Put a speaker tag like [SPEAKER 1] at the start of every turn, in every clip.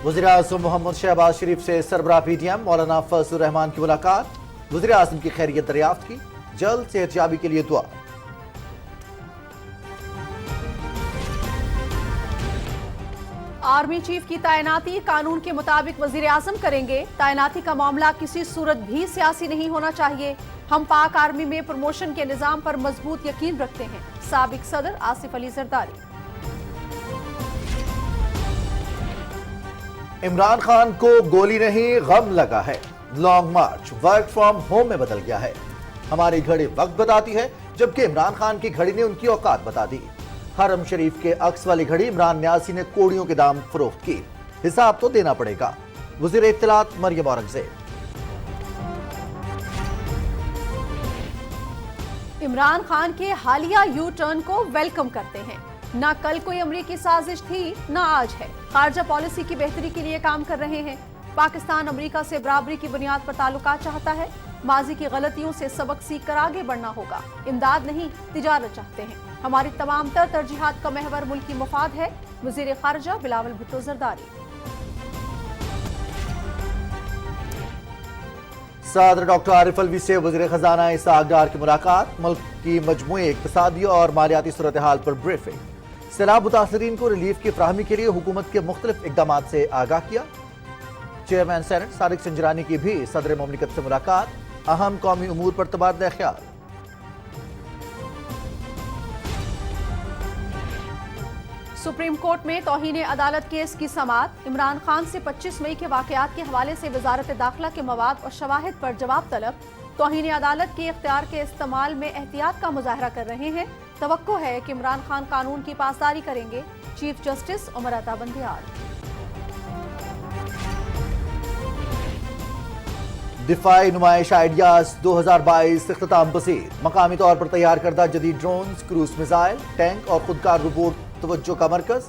[SPEAKER 1] वज़ीर-ए-आज़म मोहम्मद शहबाज शरीफ से सरबराह PTM मौलाना फजलुर रहमान की मुलाकात, वज़ीर-ए-आज़म की खैरियत दरियाफ्त की, जल्द सेहतयाबी के लिए दुआ।
[SPEAKER 2] आर्मी चीफ की तैनाती कानून के मुताबिक वज़ीर-ए-आज़म करेंगे। तैनाती का मामला किसी सूरत भी सियासी नहीं होना चाहिए। हम पाक आर्मी में प्रमोशन के निजाम पर मजबूत यकीन रखते हैं। साबिक सदर आसिफ अली जरदारी।
[SPEAKER 1] इमरान खान को गोली नहीं गम लगा है। Long March work from home में बदल गया है। हमारी घड़ी वक्त बताती है, जबकि इमरान खान की घड़ी ने उनकी औकात बता दी। हरम शरीफ के अक्स वाली घड़ी इमरान न्यासी ने कोड़ियों के दाम फरोख्त की। हिसाब तो देना पड़ेगा। वज़ीर इत्तलात मरियम औरंगज़ेब।
[SPEAKER 2] इमरान खान के हालिया यू टर्न को वेलकम करते हैं। ना कल कोई अमरीकी साजिश थी, ना आज है। खारजा पॉलिसी की बेहतरी के लिए काम कर रहे हैं। पाकिस्तान अमरीका से बराबरी की बुनियाद पर ताल्लुकात चाहता है। माजी की गलतियों से सबक सीख कर आगे बढ़ना होगा। इमदाद नहीं, तिजारत चाहते हैं। हमारी तमाम तर तरजीहात का महवर मुल्की मुफाद है। वज़ीर खारजा बिलावल भुट्टो जरदारी।
[SPEAKER 1] सदर डॉक्टर आरिफ अलवी से वज़ीर खजाना इसहाक डार की मुलाकात, मुल्क की मजमूई इक़्तिसादी और मालियाती सूरत हाल पर ब्रीफिंग। सैलाब मुतासरीन को रिलीफ की फ्राहमी के लिए हुकूमत के मुख्तलिफ इक़दामात से आगाह किया। चेयरमैन सेनेट सादिक संजरानी की भी सदर मुमलिकत से मुलाकात, अहम कौमी उमूर पर तबादला ख्याल।
[SPEAKER 2] सुप्रीम कोर्ट में तौहीन अदालत केस की समाअत। इमरान खान से 25 मई के वाकयात के हवाले से वजारत दाखिला के मवाद और शवाहिद पर जवाब तलब। तौहीन अदालत के इख्तियार के इस्तेमाल में एहतियात का मुजाहरा कर रहे हैं। तवक्को है कि इमरान खान कानून की पासदारी करेंगे। Chief justice Umar Ata Bandial.
[SPEAKER 1] दिफाई नुमाइश आइडियाज 2022 इख्तिताम पसीर। मकामी तौर पर तैयार करदा जदीद ड्रोन, क्रूज मिसाइल, टैंक और खुदकार रोबोट तवज्जो का मरकज।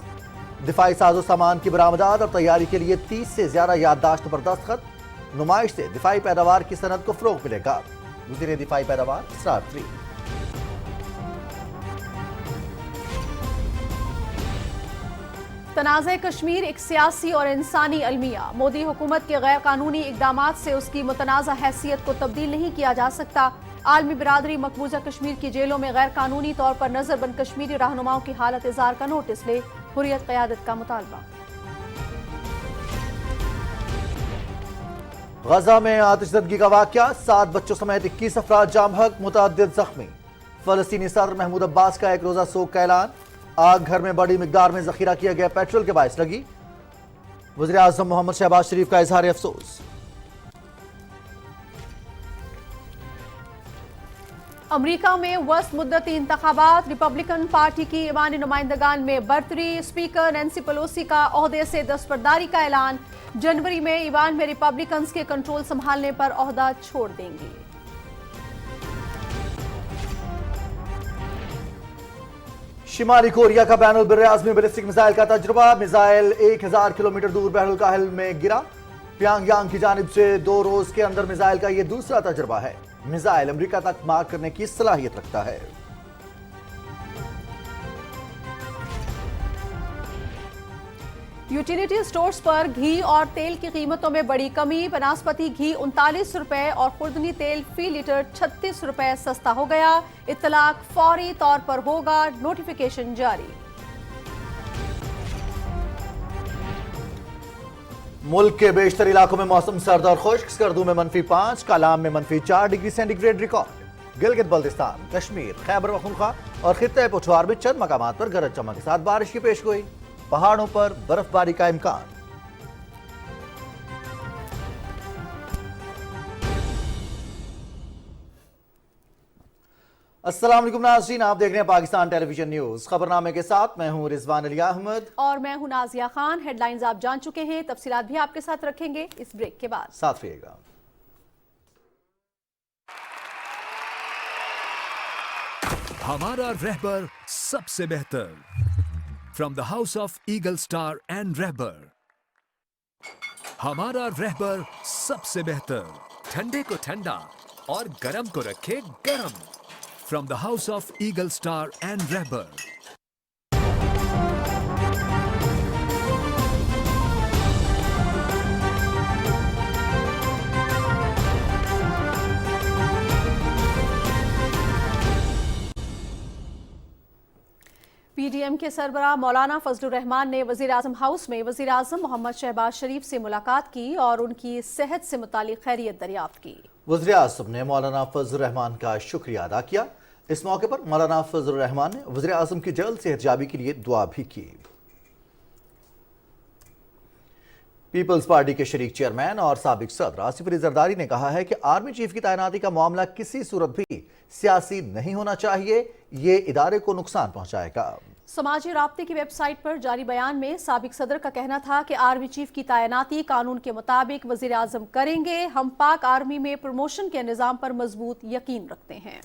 [SPEAKER 1] दिफाई साजो सामान की बरामदात और तैयारी के लिए 30 से ज्यादा याददाश्त पर दस्तखत। नुमाइश से दिफाई पैदावार की सनत को फरोग मिलेगा। वज़ीर दिफाई पैदावार इसरार फ्री।
[SPEAKER 2] तनाज़े कश्मीर एक सियासी और इंसानी अलमिया। मोदी हुकूमत के गैर कानूनी इक़दामात से उसकी मुतनाज़ा हैसियत को तब्दील नहीं किया जा सकता। आलमी बिरादरी मकबूजा कश्मीर की जेलों में गैर कानूनी तौर पर नजरबंद कश्मीरी रहनुमाओं की हालत इज़हार का नोटिस ले। हुर्रियत क़यादत का मुतालबा।
[SPEAKER 1] गजा में आतिशज़दगी का वाक़या, 7 बच्चों समेत 21 अफराद जाम हक, मुतअद्दिद ज़ख्मी। फ़लस्तीनी सदर महमूद अब्बास का एक रोज़ा सोग का ऐलान। आग घर में बड़ी मिकदार में ज़ख़ीरा किया गया पेट्रोल के बायस लगी। वज़ीर-ए-आज़म मोहम्मद शहबाज शरीफ का इज़हार अफसोस।
[SPEAKER 2] अमरीका में वस्त मुद्दती इंतखाबात, रिपब्लिकन पार्टी की ईवानी नुमाइंदगान में बरतरी। स्पीकर नैंसी पेलोसी का ओहदे से दस्तबरदारी का ऐलान। जनवरी में ईवान में रिपब्लिकन्स के कंट्रोल संभालने पर ओहदा छोड़ देंगी।
[SPEAKER 1] शिमाली कोरिया का बैनुल बर्र-ए-आज़मी बैलिस्टिक मिसाइल का तजुर्बा। मिसाइल 1000 किलोमीटर दूर बहरुल काहिल में गिरा। प्यांगयांग की जानिब से 2 रोज के अंदर मिसाइल का यह दूसरा तजुर्बा है। मिसाइल अमेरिका तक मार करने की सलाहियत रखता है।
[SPEAKER 2] यूटिलिटी स्टोर्स पर घी और तेल की कीमतों में बड़ी कमी। बनास्पति घी 39 रुपए और खुर्दनी तेल फी लीटर 36 रुपए सस्ता हो गया। इत्तलाक फौरी तौर पर होगा, नोटिफिकेशन जारी।
[SPEAKER 1] मुल्क के बेशतर इलाकों में मौसम सर्द और खुश्क। स्कर्दू में -5, कालाम में -4 degree centigrade record. Gilgit Baltistan, Kashmir, Khyber Pakhtunkhwa और खित्ते पुठवार में चंद मकामात पर गरज चमक के साथ बारिश की पेशगोई। पहाड़ों पर बर्फबारी का इम्कान। अस्सलाम वालेकुम नाज़रीन, आप देख रहे हैं पाकिस्तान टेलीविजन न्यूज। खबरनामे के साथ मैं हूं रिजवान अली अहमद
[SPEAKER 2] और मैं हूं नाजिया खान। हेडलाइंस आप जान चुके हैं, तफसीलात भी आपके साथ रखेंगे इस ब्रेक के बाद।
[SPEAKER 1] साथ रहिएगा।
[SPEAKER 3] हमारा रहबर सबसे बेहतर। From the house of eagle star and Rahbar. हमारा रहबर सबसे बेहतर। ठंडे को ठंडा और गरम को रखे गरम। From the house of Eagle Star and Rebel.
[SPEAKER 2] P D M کے سربراہ مولانا فضل الرحمان نے وزیر اعظم ہاؤس میں وزیر اعظم محمد شہباز شریف سے ملاقات کی اور ان کی صحت سے متعلق خیریت دریافت کی۔
[SPEAKER 1] وزیر اعظم نے مولانا فضل الرحمان کا شکریہ ادا کیا۔ اس موقع پر مولانا فضل الرحمان نے وزیر اعظم کی جلد صحت یابی کے لیے دعا بھی کی۔ پیپلز پارٹی کے شریک چیئرمین اور سابق صدر آصف علی زرداری نے کہا ہے کہ آرمی چیف کی تعیناتی کا معاملہ کسی صورت بھی سیاسی نہیں ہونا چاہیے، یہ ادارے کو نقصان پہنچائے گا۔
[SPEAKER 2] سماجی رابطے کی ویب سائٹ پر جاری بیان میں سابق صدر کا کہنا تھا کہ آرمی چیف کی تعیناتی قانون کے مطابق وزیر اعظم کریں گے۔ ہم پاک آرمی میں پروموشن کے نظام پر مضبوط یقین رکھتے ہیں۔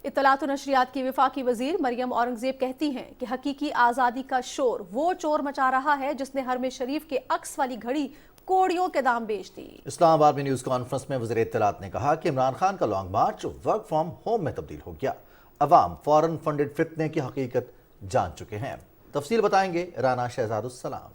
[SPEAKER 2] اطلاعات و نشریات کی وفاقی وزیر مریم اورنگزیب کہتی ہیں کہ حقیقی آزادی کا شور وہ چور مچا رہا ہے جس نے حرم شریف کے عکس والی گھڑی کوڑیوں کے دام بیچ دی۔
[SPEAKER 1] اسلام آباد میں نیوز کانفرنس میں وزیر اطلاعات نے کہا کہ عمران خان کا long march work from home میں تبدیل ہو گیا۔ عوام فورن فنڈڈ فتنے کی حقیقت جان چکے ہیں۔ تفصیل بتائیں گے رانا شہزاد السلام۔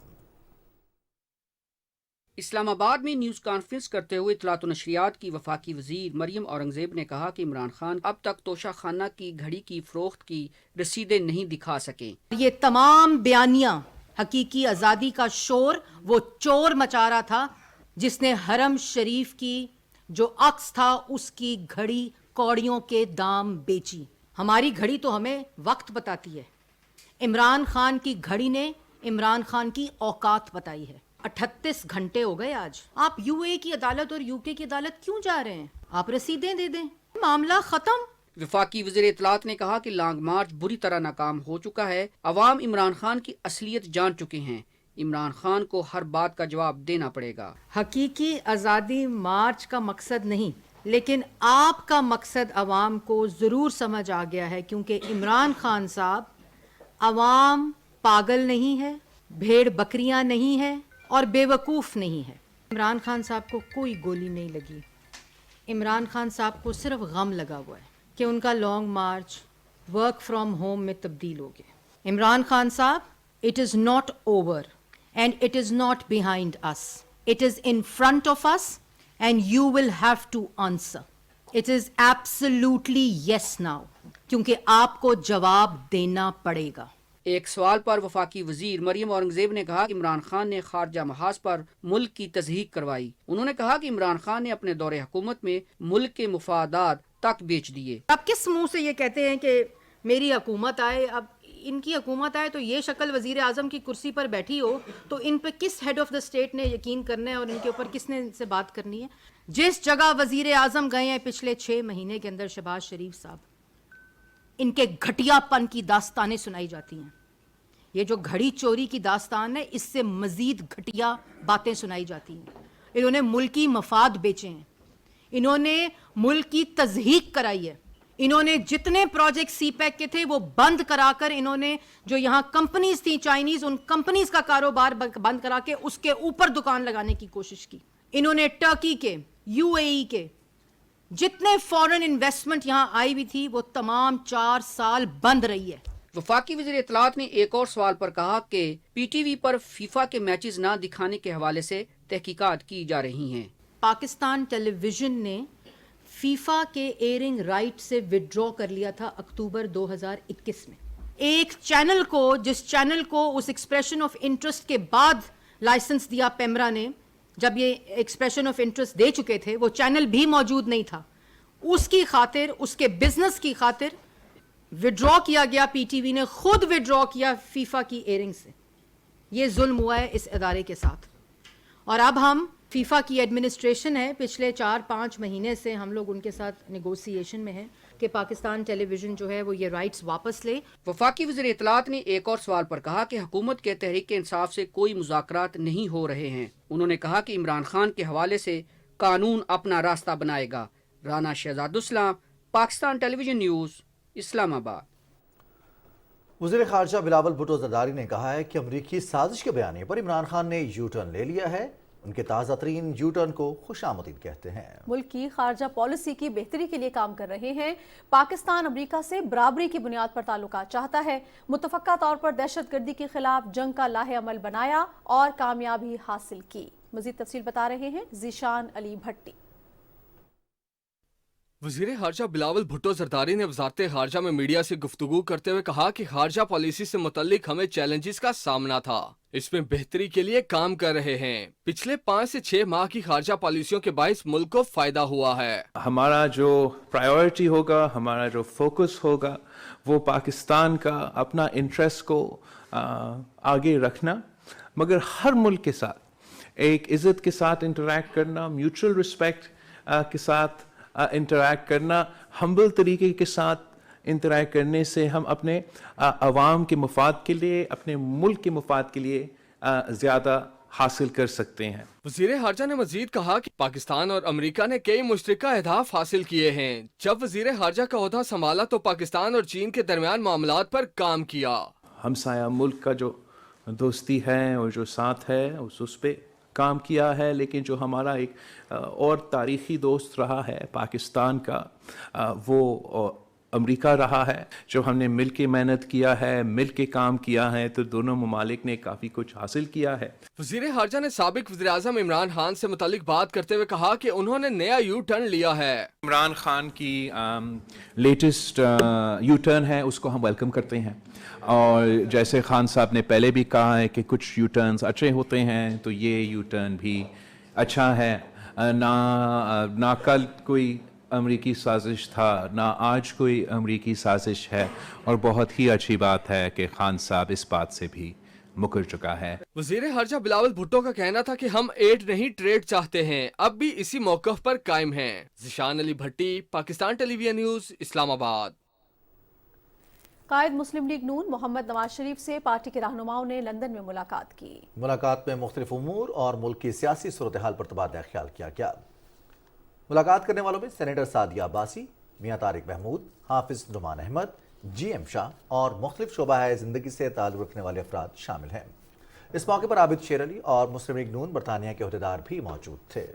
[SPEAKER 4] اسلام آباد میں نیوز کانفرنس کرتے ہوئے اطلاعات و نشریات کی وفاقی وزیر مریم اورنگزیب نے کہا کہ عمران خان اب تک توشہ خانہ کی گھڑی کی فروخت کی رسیدیں نہیں دکھا سکے۔
[SPEAKER 5] یہ تمام بیانیاں حقیقی آزادی کا شور وہ چور مچا رہا تھا جس نے حرم شریف کی جو عکس تھا اس کی گھڑی کوڑیوں کے دام بیچی۔ ہماری گھڑی تو ہمیں وقت بتاتی ہے، عمران خان کی گھڑی نے عمران خان کی اوقات بتائی ہے۔ 38 گھنٹے ہو گئے آج۔ آپ یو اے کی عدالت اور یو کے کی عدالت کیوں جا رہے ہیں؟ آپ رسیدیں دے دیں، معاملہ ختم۔
[SPEAKER 4] وفاقی وزیر اطلاعات نے کہا کہ لانگ مارچ بری طرح ناکام ہو چکا ہے۔ عوام عمران خان کی اصلیت جان چکے ہیں۔ عمران خان کو ہر بات کا جواب دینا پڑے گا۔
[SPEAKER 5] حقیقی آزادی مارچ کا مقصد نہیں، لیکن آپ کا مقصد عوام کو ضرور سمجھ آ گیا ہے، کیونکہ عمران خان صاحب عوام پاگل نہیں ہے، بھیڑ بکریاں نہیں ہے اور بے وقوف نہیں ہے۔ عمران خان صاحب کو کوئی گولی نہیں لگی۔ عمران خان صاحب کو صرف غم لگا ہوا ہے کہ ان کا long march work from home میں تبدیل ہو گیا۔ Imran Khan sahab, it is not over and it is not behind us, it is in front of us and you will have to answer. It is absolutely yes now, کیونکہ آپ کو جواب دینا پڑے گا۔
[SPEAKER 4] ایک سوال پر وفاقی وزیر مریم اورنگزیب نے کہا کہ عمران خان نے خارجہ محاذ پر ملک کی تضحیق کروائی۔ انہوں نے کہا کہ عمران خان نے اپنے دور حکومت میں ملک کے مفادات تک بیچ دیے۔
[SPEAKER 5] اب کس منہ سے یہ کہتے ہیں کہ میری حکومت آئے؟ اب ان کی حکومت آئے تو یہ شکل وزیر اعظم کی کرسی پر بیٹھی ہو تو ان پہ کس ہیڈ آف دا اسٹیٹ نے یقین کرنا ہے اور ان کے اوپر کس نے ان سے بات کرنی ہے؟ جس جگہ وزیر اعظم گئے ہیں پچھلے 6 مہینے کے اندر شہباز شریف صاحب، ان کے گھٹیا پن کی داستانیں سنائی جاتی ہیں۔ یہ جو گھڑی چوری کی داستان ہے، اس سے مزید گھٹیا باتیں سنائی جاتی ہیں۔ انہوں نے ملکی مفاد بیچے ہیں، انہوں نے ملک کی تضحیق کرائی ہے، انہوں نے جتنے پروجیکٹ سی پیک کے تھے وہ بند کرا کر، انہوں نے جو یہاں کمپنیز تھیں چائنیز، ان کمپنیز کا کاروبار بند کرا کے اس کے اوپر دکان لگانے کی کوشش کی۔ انہوں نے ٹرکی کے، یو اے ای کے جتنے فورن انویسٹمنٹ یہاں آئی ہوئی تھی وہ تمام 4 سال بند رہی ہے۔
[SPEAKER 4] وفاقی وزیر اطلاعات نے ایک اور سوال پر کہا کہ پی ٹی وی پر فیفا کے میچز نہ دکھانے کے حوالے سے تحقیقات کی جا رہی ہیں۔
[SPEAKER 5] پاکستان ٹیلی ویژن نے فیفا کے ایئرنگ رائٹ سے وڈرا کر لیا تھا اکتوبر 2021 میں۔ ایک چینل کو، جس چینل کو اس ایکسپریشن آف انٹرسٹ کے بعد لائسنس دیا پیمرا نے، جب یہ ایکسپریشن آف انٹرسٹ دے چکے تھے، وہ چینل بھی موجود نہیں تھا۔ اس کی خاطر، اس کے بزنس کی خاطر وڈرا کیا گیا، پی ٹی وی نے خود وڈرا کیا فیفا کی ایئرنگ سے۔ یہ ظلم ہوا ہے اس ادارے کے ساتھ، اور اب ہم فیفا کی ایڈمنسٹریشن ہے، پچھلے 4-5 مہینے سے ہم لوگ ان کے ساتھ نیگوسیشن میں ہیں کہ پاکستان ٹیلی ویژن جو ہے وہ یہ رائٹس واپس لے۔
[SPEAKER 4] وفاقی وزیر اطلاعات نے ایک اور سوال پر کہا کہ حکومت کے تحریک انصاف سے کوئی مذاکرات نہیں ہو رہے ہیں۔ انہوں نے کہا کہ عمران خان کے حوالے سے قانون اپنا راستہ بنائے گا۔ رانا شہزاد السلام، پاکستان ٹیلی ویژن نیوز، اسلام آباد۔
[SPEAKER 1] وزیر خارجہ بلاول بھٹو زرداری نے کہا ہے کہ امریکی سازش کے بیانیے پر عمران خان نے یو ٹرن لے لیا ہے۔ ان کے تازہ ترین یو ٹرن کو خوش آمدید کہتے ہیں۔
[SPEAKER 2] ملک کی خارجہ پالیسی کی بہتری کے لیے کام کر رہے ہیں۔ پاکستان امریکہ سے برابری کی بنیاد پر تعلقات چاہتا ہے۔ متفقہ طور پر دہشت گردی کے خلاف جنگ کا لاہ عمل بنایا اور کامیابی حاصل کی۔ مزید تفصیل بتا رہے ہیں ذیشان علی بھٹی۔
[SPEAKER 6] وزیر خارجہ بلاول بھٹو زرداری نے وزارت خارجہ میں میڈیا سے گفتگو کرتے ہوئے کہا کہ خارجہ پالیسی سے متعلق ہمیں چیلنجز کا سامنا تھا، اس میں بہتری کے لیے کام کر رہے ہیں۔ پچھلے 5 سے 6 ماہ کی خارجہ پالیسیوں کے باعث ملک کو فائدہ ہوا ہے۔
[SPEAKER 7] ہمارا جو پرائیورٹی ہوگا، ہمارا جو فوکس ہوگا، وہ پاکستان کا اپنا انٹرسٹ کو آگے رکھنا، مگر ہر ملک کے ساتھ ایک عزت کے ساتھ انٹریکٹ کرنا، میوچل رسپیکٹ کے ساتھ انٹریکٹ کرنا، ہمبل طریقے کے ساتھ انٹریکٹ کرنے سے ہم اپنے عوام کے مفاد کے لیے، اپنے ملک کے مفاد کے لیے زیادہ حاصل کر سکتے ہیں۔
[SPEAKER 6] وزیر خارجہ نے مزید کہا کہ پاکستان اور امریکہ نے کئی مشترکہ اہداف حاصل کیے ہیں۔ جب وزیر خارجہ کا عہدہ سنبھالا تو پاکستان اور چین کے درمیان معاملات پر کام کیا۔
[SPEAKER 7] ہمسایہ ملک کا جو دوستی ہے اور جو ساتھ ہے اس پہ کام کیا ہے، لیکن جو ہمارا ایک اور تاریخی دوست رہا ہے پاکستان کا، وہ امریکہ رہا ہے۔ جو ہم نے مل کے محنت کیا ہے، مل کے کام کیا ہے، تو دونوں ممالک نے کافی کچھ حاصل کیا ہے۔
[SPEAKER 6] وزیر خارجہ نے سابق وزیر اعظم عمران خان سے متعلق بات کرتے ہوئے کہا کہ انہوں نے نیا یو ٹرن لیا ہے۔
[SPEAKER 7] عمران خان کی لیٹسٹ یو ٹرن ہے، اس کو ہم ویلکم کرتے ہیں، اور جیسے خان صاحب نے پہلے بھی کہا ہے کہ کچھ یو ٹرنز اچھے ہوتے ہیں، تو یہ یو ٹرن بھی اچھا ہے۔ نہ کل کوئی امریکی سازش تھا، نہ آج کوئی امریکی سازش ہے، اور بہت ہی اچھی بات ہے کہ خان صاحب اس بات سے بھی مکر چکا ہے۔
[SPEAKER 6] وزیر خارجہ بلاول بھٹو کا کہنا تھا کہ ہم ایڈ نہیں ٹریڈ چاہتے ہیں، اب بھی اسی موقف پر قائم ہیں۔ ذیشان علی بھٹی، پاکستان ٹیلی ویژن نیوز، اسلام آباد۔
[SPEAKER 2] قائد مسلم لیگ نون محمد نواز شریف سے پارٹی کے رہنماؤں نے لندن میں ملاقات کی۔
[SPEAKER 1] ملاقات میں مختلف امور اور ملک کی سیاسی صورتحال پر تبادلہ خیال کیا گیا۔ ملاقات کرنے والوں میں سینیٹر سعدیہ عباسی، میاں طارق محمود، حافظ نعمان احمد، جی ایم شاہ اور مختلف شعبہ زندگی سے تعلق رکھنے والے افراد شامل ہیں۔ اس موقع پر عابد شیر علی اور مسلم لیگ نون برطانیہ کے عہدیدار بھی موجود تھے۔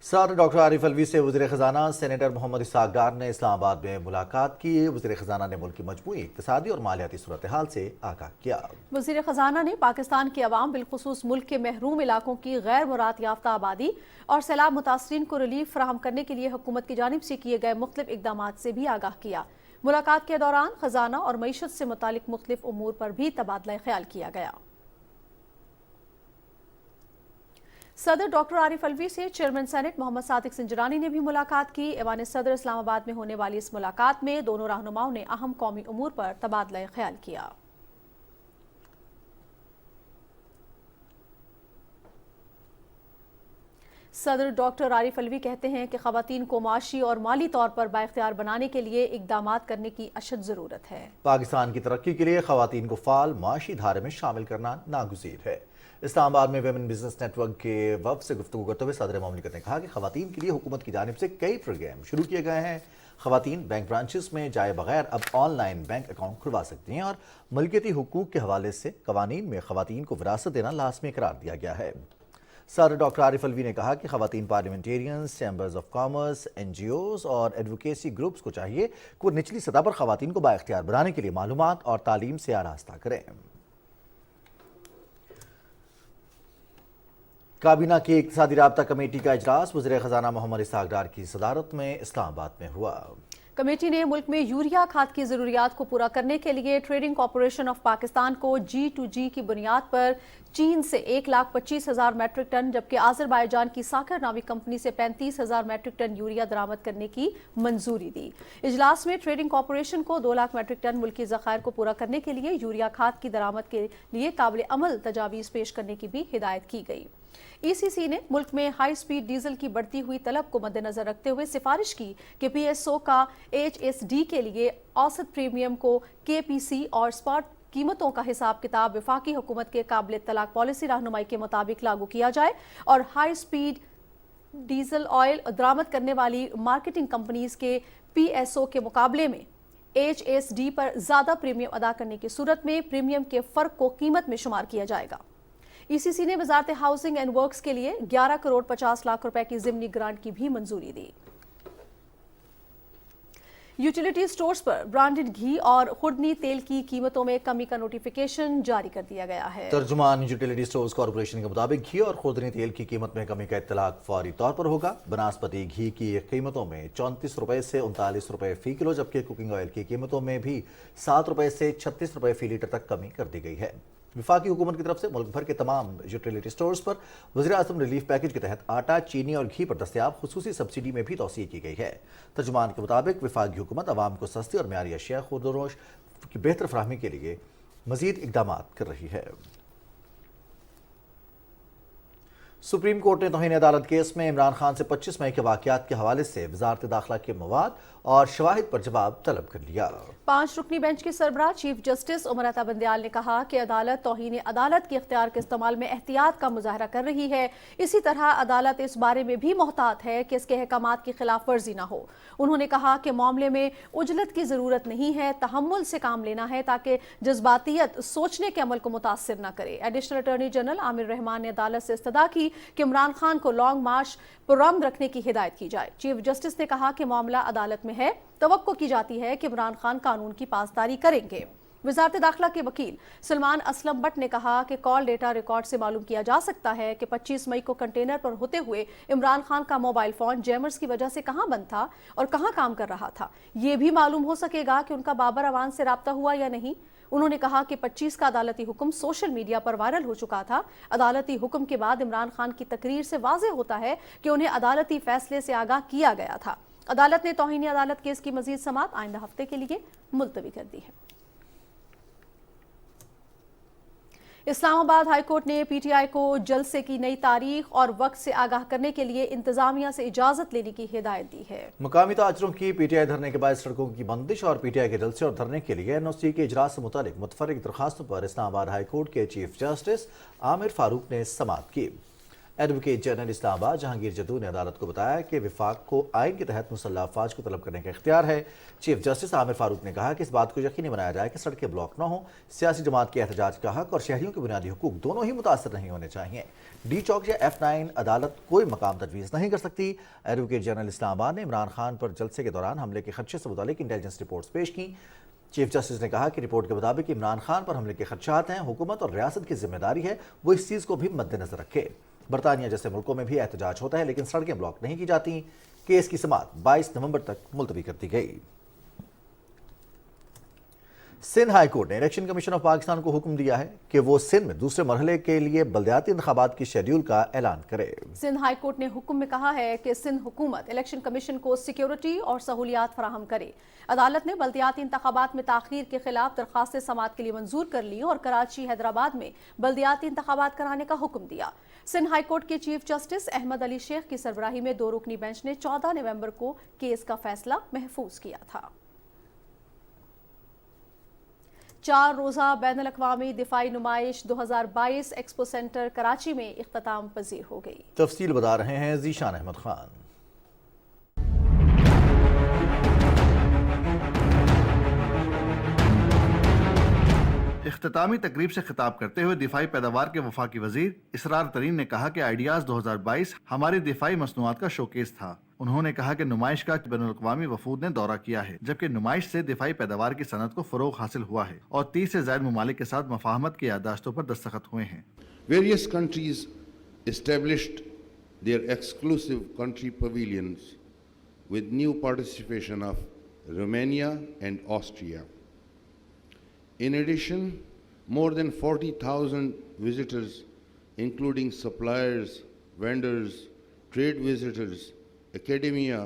[SPEAKER 1] صدر ڈاکٹر عارف الوی سے وزیر خزانہ سینیٹر محمد اسحاق ڈار نے اسلام آباد میں ملاقات کی۔ وزیر خزانہ نے ملک کی مجموعی اقتصادی اور مالیاتی صورتحال سے آگاہ کیا۔
[SPEAKER 2] وزیر خزانہ نے پاکستان کے عوام بالخصوص ملک کے محروم علاقوں کی غیر مراعات یافتہ آبادی اور سیلاب متاثرین کو ریلیف فراہم کرنے کے لیے حکومت کی جانب سے کیے گئے مختلف اقدامات سے بھی آگاہ کیا۔ ملاقات کے دوران خزانہ اور معیشت سے متعلق مختلف امور پر بھی تبادلہ خیال کیا گیا۔ صدر ڈاکٹر عارف الوی سے چیئرمین سینٹ محمد صادق سنجرانی نے بھی ملاقات کی۔ ایوان صدر اسلام آباد میں ہونے والی اس ملاقات میں دونوں رہنماؤں نے اہم قومی امور پر تبادلہ خیال کیا۔ صدر ڈاکٹر عارف الوی کہتے ہیں کہ خواتین کو معاشی اور مالی طور پر بااختیار بنانے کے لیے اقدامات کرنے کی اشد ضرورت ہے۔
[SPEAKER 1] پاکستان کی ترقی کے لیے خواتین کو فعال معاشی دھارے میں شامل کرنا ناگزیر ہے۔ اسلام آباد میں ویمن بزنس نیٹ ورک کے وفد سے گفتگو کرتے ہوئے صدر مملکت نے کہا کہ خواتین کے لیے حکومت کی جانب سے کئی پروگرام شروع کیے گئے ہیں۔ خواتین بینک برانچز میں جائے بغیر اب آن لائن بینک اکاؤنٹ کھلوا سکتی ہیں، اور ملکیتی حقوق کے حوالے سے قوانین میں خواتین کو وراثت دینا لازمی قرار دیا گیا ہے۔ صدر ڈاکٹر عارف الوی نے کہا کہ خواتین parliamentarians, chambers of commerce, N G Os اور ایڈوکیسی گروپس کو چاہیے کہ وہ نچلی سطح پر خواتین کو بااختیار بنانے کے لیے معلومات اور تعلیم سے آراستہ کریں۔ کابینہ کی اقتصادی رابطہ کمیٹی کا اجلاس وزیر خزانہ محمد اسحاق ڈار کی صدارت میں اسلام آباد میں ہوا۔
[SPEAKER 2] کمیٹی نے ملک میں یوریا کھاد کی ضروریات کو پورا کرنے کے لیے ٹریڈنگ کارپوریشن آف پاکستان کو G2G کی بنیاد پر چین سے 1,25,000 میٹرک ٹن جبکہ آذربائیجان کی ساکر نامی کمپنی سے 35,000 میٹرک ٹن یوریا درآمد کرنے کی منظوری دی۔ اجلاس میں ٹریڈنگ کارپوریشن کو 2 لاکھ میٹرک ٹن ملکی ذخائر کو پورا کرنے کے لیے یوریا کھاد کی درآمد کے لیے قابل عمل تجاویز پیش کرنے کی بھی ہدایت کی گئی۔ ای سی سی نے ملک میں ہائی سپیڈ ڈیزل کی بڑھتی ہوئی طلب کو مد نظر رکھتے ہوئے سفارش کی کہ پی ایس او کا HSD کے لیے اوسط پریمیم کو KPC اور اسپاٹ قیمتوں کا حساب کتاب وفاقی حکومت کے قابل اطلاق پالیسی رہنمائی کے مطابق لاگو کیا جائے، اور ہائی سپیڈ ڈیزل آئل درآمد کرنے والی مارکیٹنگ کمپنیز کے PSO کے مقابلے میں HSD پر زیادہ پریمیم ادا کرنے کی صورت میں پریمیم کے فرق کو قیمت میں شمار کیا جائے گا۔ ای سی سی نے وزارت ہاؤسنگ اینڈ ورکس کے لیے 11 کروڑ 50 لاکھ روپے کی ضمنی گرانٹ کی بھی منظوری دی۔ यूटिलिटी स्टोर्स पर ब्रांडेड घी और खुर्दनी तेल की कीमतों में कमी का नोटिफिकेशन जारी कर दिया गया है।
[SPEAKER 1] तर्जुमान यूटिलिटी स्टोर्स कॉर्पोरेशन के मुताबिक घी और खुर्दनी तेल की कीमत में कमी का इत्तलाक फौरी तौर पर होगा। बनास्पति घी की कीमतों में 34 रुपए से 39 रुपए फी किलो, जबकि कुकिंग ऑयल की कीमतों में भी 7 रुपए से 36 रुपए फी लीटर तक कमी कर दी गई है। वफाकी हुकूमत की तरफ से मुल्क भर के तमाम यूटिलिटी स्टोर्स पर वज़ीर-ए-आज़म रिलीफ पैकेज के तहत आटा, चीनी और घी पर दस्तयाब खुसूसी सब्सिडी में भी तौसीह की गई है। तर्जुमान के मुताबिक वफाकी हुकूमत आवाम को सस्ती और म्यारी अशिया खुर्दनोश की बेहतर फराहमी के लिए मजीद इकदाम कर रही है। सुप्रीम कोर्ट ने तौहीन अदालत केस में इमरान खान से 25 मई के वाक़यात के हवाले से वज़ारत दाखिला के मवाद और शवाहिद पर जवाब तलब कर लिया।
[SPEAKER 2] 5 रुकनी बेंच के सरबराह चीफ जस्टिस उमर अता बंदियाल ने कहा कि अदालत तौहीन अदालत के इख्तियार के इस्तेमाल में एहतियात का मुजाहरा कर रही है। इसी तरह अदालत इस बारे में भी मोहतात है कि इसके अहकामात की खिलाफ वर्जी न हो। उन्होंने कहा कि मामले में उजलत की ज़रूरत नहीं है, तहम्मुल से काम लेना है ताकि जज्बातियत सोचने के अमल को मुतासिर न करे। Additional attorney general Aamir Rahman ने अदालत से इस्तदा की कि इमरान खान को लॉन्ग मार्च पुरअमन रखने की हिदायत की जाए। चीफ जस्टिस ने कहा कि मामला अदालत में है, तवक्को की जाती है कि इमरान खान कानून की पासदारी करेंगे। वज़ारत दाखिला के वकील सलमान असलम बट ने कहा कि कॉल डेटा रिकॉर्ड से मालूम किया जा सकता है कि 25 मई को कंटेनर पर होते हुए इमरान खान का मोबाइल फ़ोन जैमर्स की वजह से कहां बंद था और कहां काम कर रहा था। ये भी मालूम हो सकेगा कि उनका बाबर अवान से राब्ता हुआ या नहीं। उन्होंने कहा कि 25 का अदालती हुक्म सोशल मीडिया पर वायरल हो चुका था। अदालती हुक्म के बाद इमरान खान की तकरीर से वाज़ेह होता है कि उन्हें अदालती फैसले से आगाह किया गया था। अदालत ने तौहीन अदालत केस की मजीद समाअत आइंदा हफ्ते के लिए मुलतवी कर दी है। इस्लामाबाद हाई कोर्ट ने पीटीआई को जलसे की नई तारीख और वक्त से आगाह करने के लिए इंतजामिया से इजाजत लेने की हिदायत दी है।
[SPEAKER 1] मुकामी ताजरों की पीटीआई धरने के बाद सड़कों की बंदिश और पीटीआई के जलसे और धरने के लिए एनओसी के इजरात से मुतालिक मुतफर्रिक दरखास्तों पर इस्लामाबाद हाई कोर्ट के चीफ जस्टिस आमिर फारूक ने समाअत की। एडवोकेट जनरल इस्लामाबाद जहांगीर जदू ने अदालत को बताया कि विफाक को आइन के तहत मुसल्लह अफवाज को तलब करने का इख्तियार है। चीफ जस्टिस आमिर फारूक ने कहा कि इस बात को यकीनी बनाया जाए कि सड़कें ब्लॉक न हो। सियासी जमात के एहतजाज का हक और शहरियों के बुनियादी हुकूक दोनों ही मुतासर नहीं होने चाहिए। डी चौक या F9 अदालत कोई मकाम तजवीज़ नहीं कर सकती। एडवोकेट जनरल इस्लामाबाद ने इमरान खान पर जलसे के दौरान हमले के खदशे से मुतालिक इंटेलिजेंस रिपोर्ट्स पेश की। चीफ जस्टिस ने कहा कि रिपोर्ट के मुताबिक इमरान खान पर हमले के खदशात हैं। हुकूमत और रियासत की जिम्मेदारी है वो इस चीज़ को भी मद्देनजर रखे। बरतानिया जैसे मुल्कों में भी एहतजाज होता है लेकिन सड़कें ब्लॉक नहीं की जाती। केस की समाअत 22 नवंबर तक मुलतवी कर दी गई। सिंध हाई कोर्ट ने इलेक्शन कमीशन ऑफ पाकिस्तान को हुक्म दिया है कि वो सिंध में दूसरे मरहले के लिए बल्दियाती इंतखाबात की शेड्यूल का ऐलान करे।
[SPEAKER 2] सिंध हाई कोर्ट ने हुक्म में कहा है कि सिंध हुकूमत इलेक्शन कमीशन को सिक्योरिटी और सहूलियात फराहम करे। अदालत ने बल्दियाती इंतखाबात में ताखीर के खिलाफ दरखास्तें समाअत के लिए मंजूर कर ली और कराची हैदराबाद में बल्दियाती इंतखाबात कराने का हुक्म दिया। सिंध हाई कोर्ट के चीफ जस्टिस अहमद अली शेख की सरबराही में 2 रुकनी बेंच ने 14 नवंबर को केस का फैसला महफूज किया था। 4 रोज़ा बैनुल अक़वामी दिफाई नुमाइश 2022 एक्सपो सेंटर कराची में इख्तिताम पजीर हो गई।
[SPEAKER 1] तफसील बता रहे हैं ज़ीशान अहमद खान।
[SPEAKER 8] इख्तितामी तकरीब से खिताब करते हुए दिफाई पैदावार के वफाकी वजीर इसरार तरीन ने कहा कि आइडियाज़ 2022 हमारी दिफाई मसनूआत का शोकेस था। उन्होंने कहा कि नुमाइश का बैनुल अक़वामी वफूद ने दौरा किया है, जबकि नुमाइश से दिफाई पैदावार की सनत को फ़रोग़ हासिल हुआ है और 30 से ज़ायद ममालिक के साथ मफाहमत की यादाश्तों पर दस्तखत हुए हैं।
[SPEAKER 9] Various countries established their exclusive country pavilions with new participation of Romania and Austria. In addition, more than 40,000 visitors, including suppliers, vendors, trade visitors, academia,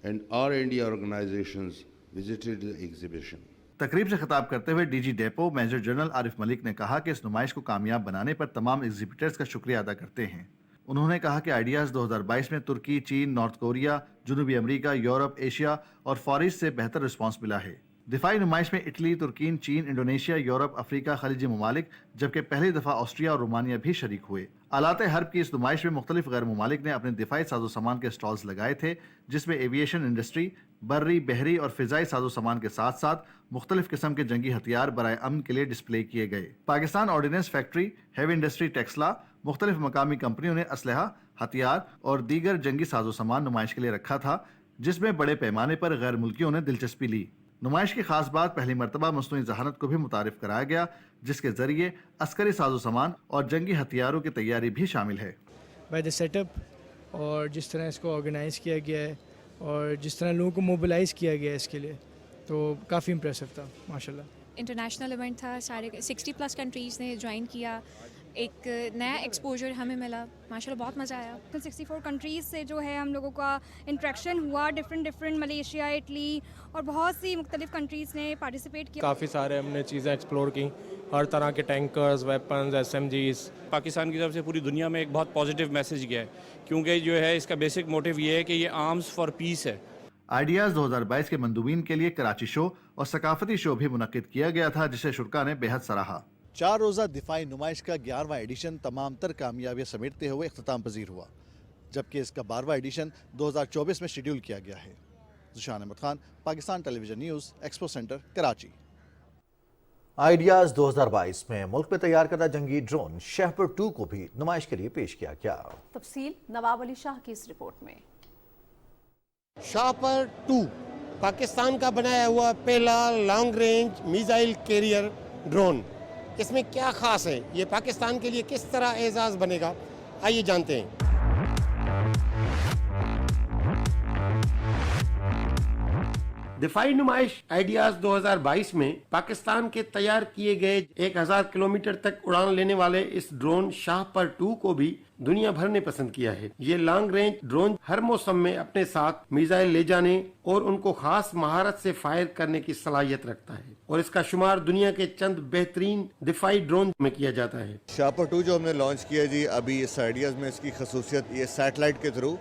[SPEAKER 9] and R&D organizations, visited the exhibition.
[SPEAKER 8] तकरीब से खिताब करते हुए DG depot major general Arif Malik ने कहा कि इस नुमाइश को कामयाब बनाने पर तमाम एग्जिबिटर्स का शुक्रिया अदा करते हैं। उन्होंने कहा कि आइडियाज़ 2022 में तुर्की, चीन, नॉर्थ कोरिया, जनूबी अमेरिका, यूरोप, एशिया और फॉर ईस्ट से बेहतर रिस्पांस मिला है। दिफाई नुमाइश में इटली, तुर्की, चीन, इंडोनेशिया, यूरोप, अफ्रीका, खलीजी ममालिक, जबकि पहली दफ़ा ऑस्ट्रिया और रोमानिया भी शरीक हुए। आलाते हर्ब की इस नुमाइश में मुख्तलिफ गैर ममालिक ने अपने दिफाई साजो सामान के स्टॉल्स लगाए थे, जिसमें एविएशन इंडस्ट्री, बर्री, बहरी और फ़िज़ाई साजो सामान के साथ साथ मुख्तलिफ किस्म के जंगी हथियार बराए अमन के लिए डिस्प्ले किए गए। Pakistan ordnance factory, heavy industry Taxila, मुख्तलिफ मकामी कंपनियों ने असलहा, हथियार और दीगर जंगी साजो सामान नुमाइश के लिए रखा था, जिस में बड़े पैमाने पर गैर मुल्कियों ने दिलचस्पी ली। नुमाइश की खास बात पहली मरतबा मसनूई जहानत को भी मुतारिफ कराया गया, जिसके जरिए अस्करी साजो सामान और जंगी हथियारों की तैयारी भी शामिल है।
[SPEAKER 10] बाय द सेटअप और जिस तरह इसको ऑर्गेनाइज़ किया गया है और जिस तरह लोगों को मोबिलाइज़ किया गया है इसके लिए, तो काफ़ी इम्प्रेसिव था माशाल्लाह।
[SPEAKER 11] इंटरनेशनल इवेंट था, सारे 60+ कंट्रीज़ ने ज्वाइन किया, एक नया एक्सपोजर हमें मिला, माशाल्लाह बहुत मज़ा आया।
[SPEAKER 12] 64 कंट्रीज़ से जो है हम लोगों का इंट्रैक्शन हुआ, डिफरेंट मलेशिया, इटली और बहुत सी मुख्तलिफ कंट्रीज़ ने पार्टिसिपेट किया।
[SPEAKER 10] काफ़ी सारे हमने चीज़ें एक्सप्लोर की, हर तरह के टैंकर्स, वेपन्स, SMGs।
[SPEAKER 13] पाकिस्तान की तरफ से पूरी दुनिया में एक बहुत पॉजिटिव मैसेज गया है, क्योंकि जो है इसका बेसिक मोटिव ये है कि ये आर्म्स फॉर पीस है।
[SPEAKER 8] आइडियाज़ 2022 के मंदूबीन के लिए कराची शो और सकाफती शो भी मुनक्किद किया गया था, जिसे शुरा ने बेहद सराहा।
[SPEAKER 14] 4 रोज़ा दिफाई नुमाइश का 11वां एडिशन तमाम तर कामयाबियाँ समेटते हुए इख्तिताम पजीर हुआ, जबकि इसका 12वां एडिशन 2024 में शेड्यूल किया गया है। Zeeshan Ahmad Khan, Pakistan television news, expo centre, Karachi.
[SPEAKER 1] Ideas 2022 में मुल्क में तैयार करदा जंगी ड्रोन शहपर 2 को भी नुमाइश के लिए पेश किया गया।
[SPEAKER 2] तफसील नवाब अली शाह की इस रिपोर्ट में।
[SPEAKER 15] शाहपर 2 पाकिस्तान का बनाया हुआ पहला long range missile carrier drone. इसमें क्या खास है, ये पाकिस्तान के लिए किस तरह एजाज बनेगा, आइए जानते हैं। दिफाई नुमाइश आइडियाज 2022 में पाकिस्तान के तैयार किए गए 1000 किलोमीटर तक उड़ान लेने वाले इस ड्रोन शाहपर 2 को भी दुनिया भर ने पसंद किया है। ये लॉन्ग रेंज ड्रोन हर मौसम में अपने साथ मिसाइल ले जाने और उनको खास महारत से फायर करने की सलाहियत रखता है और इसका शुमार दुनिया के चंद बेहतरीन दिफाई ड्रोन में किया जाता है।
[SPEAKER 14] शाहपर 2 जो हमने लॉन्च किया जी, अभी इस आइडियाज़ में इसकी खसूसियत ये सैटेलाइट के थ्रू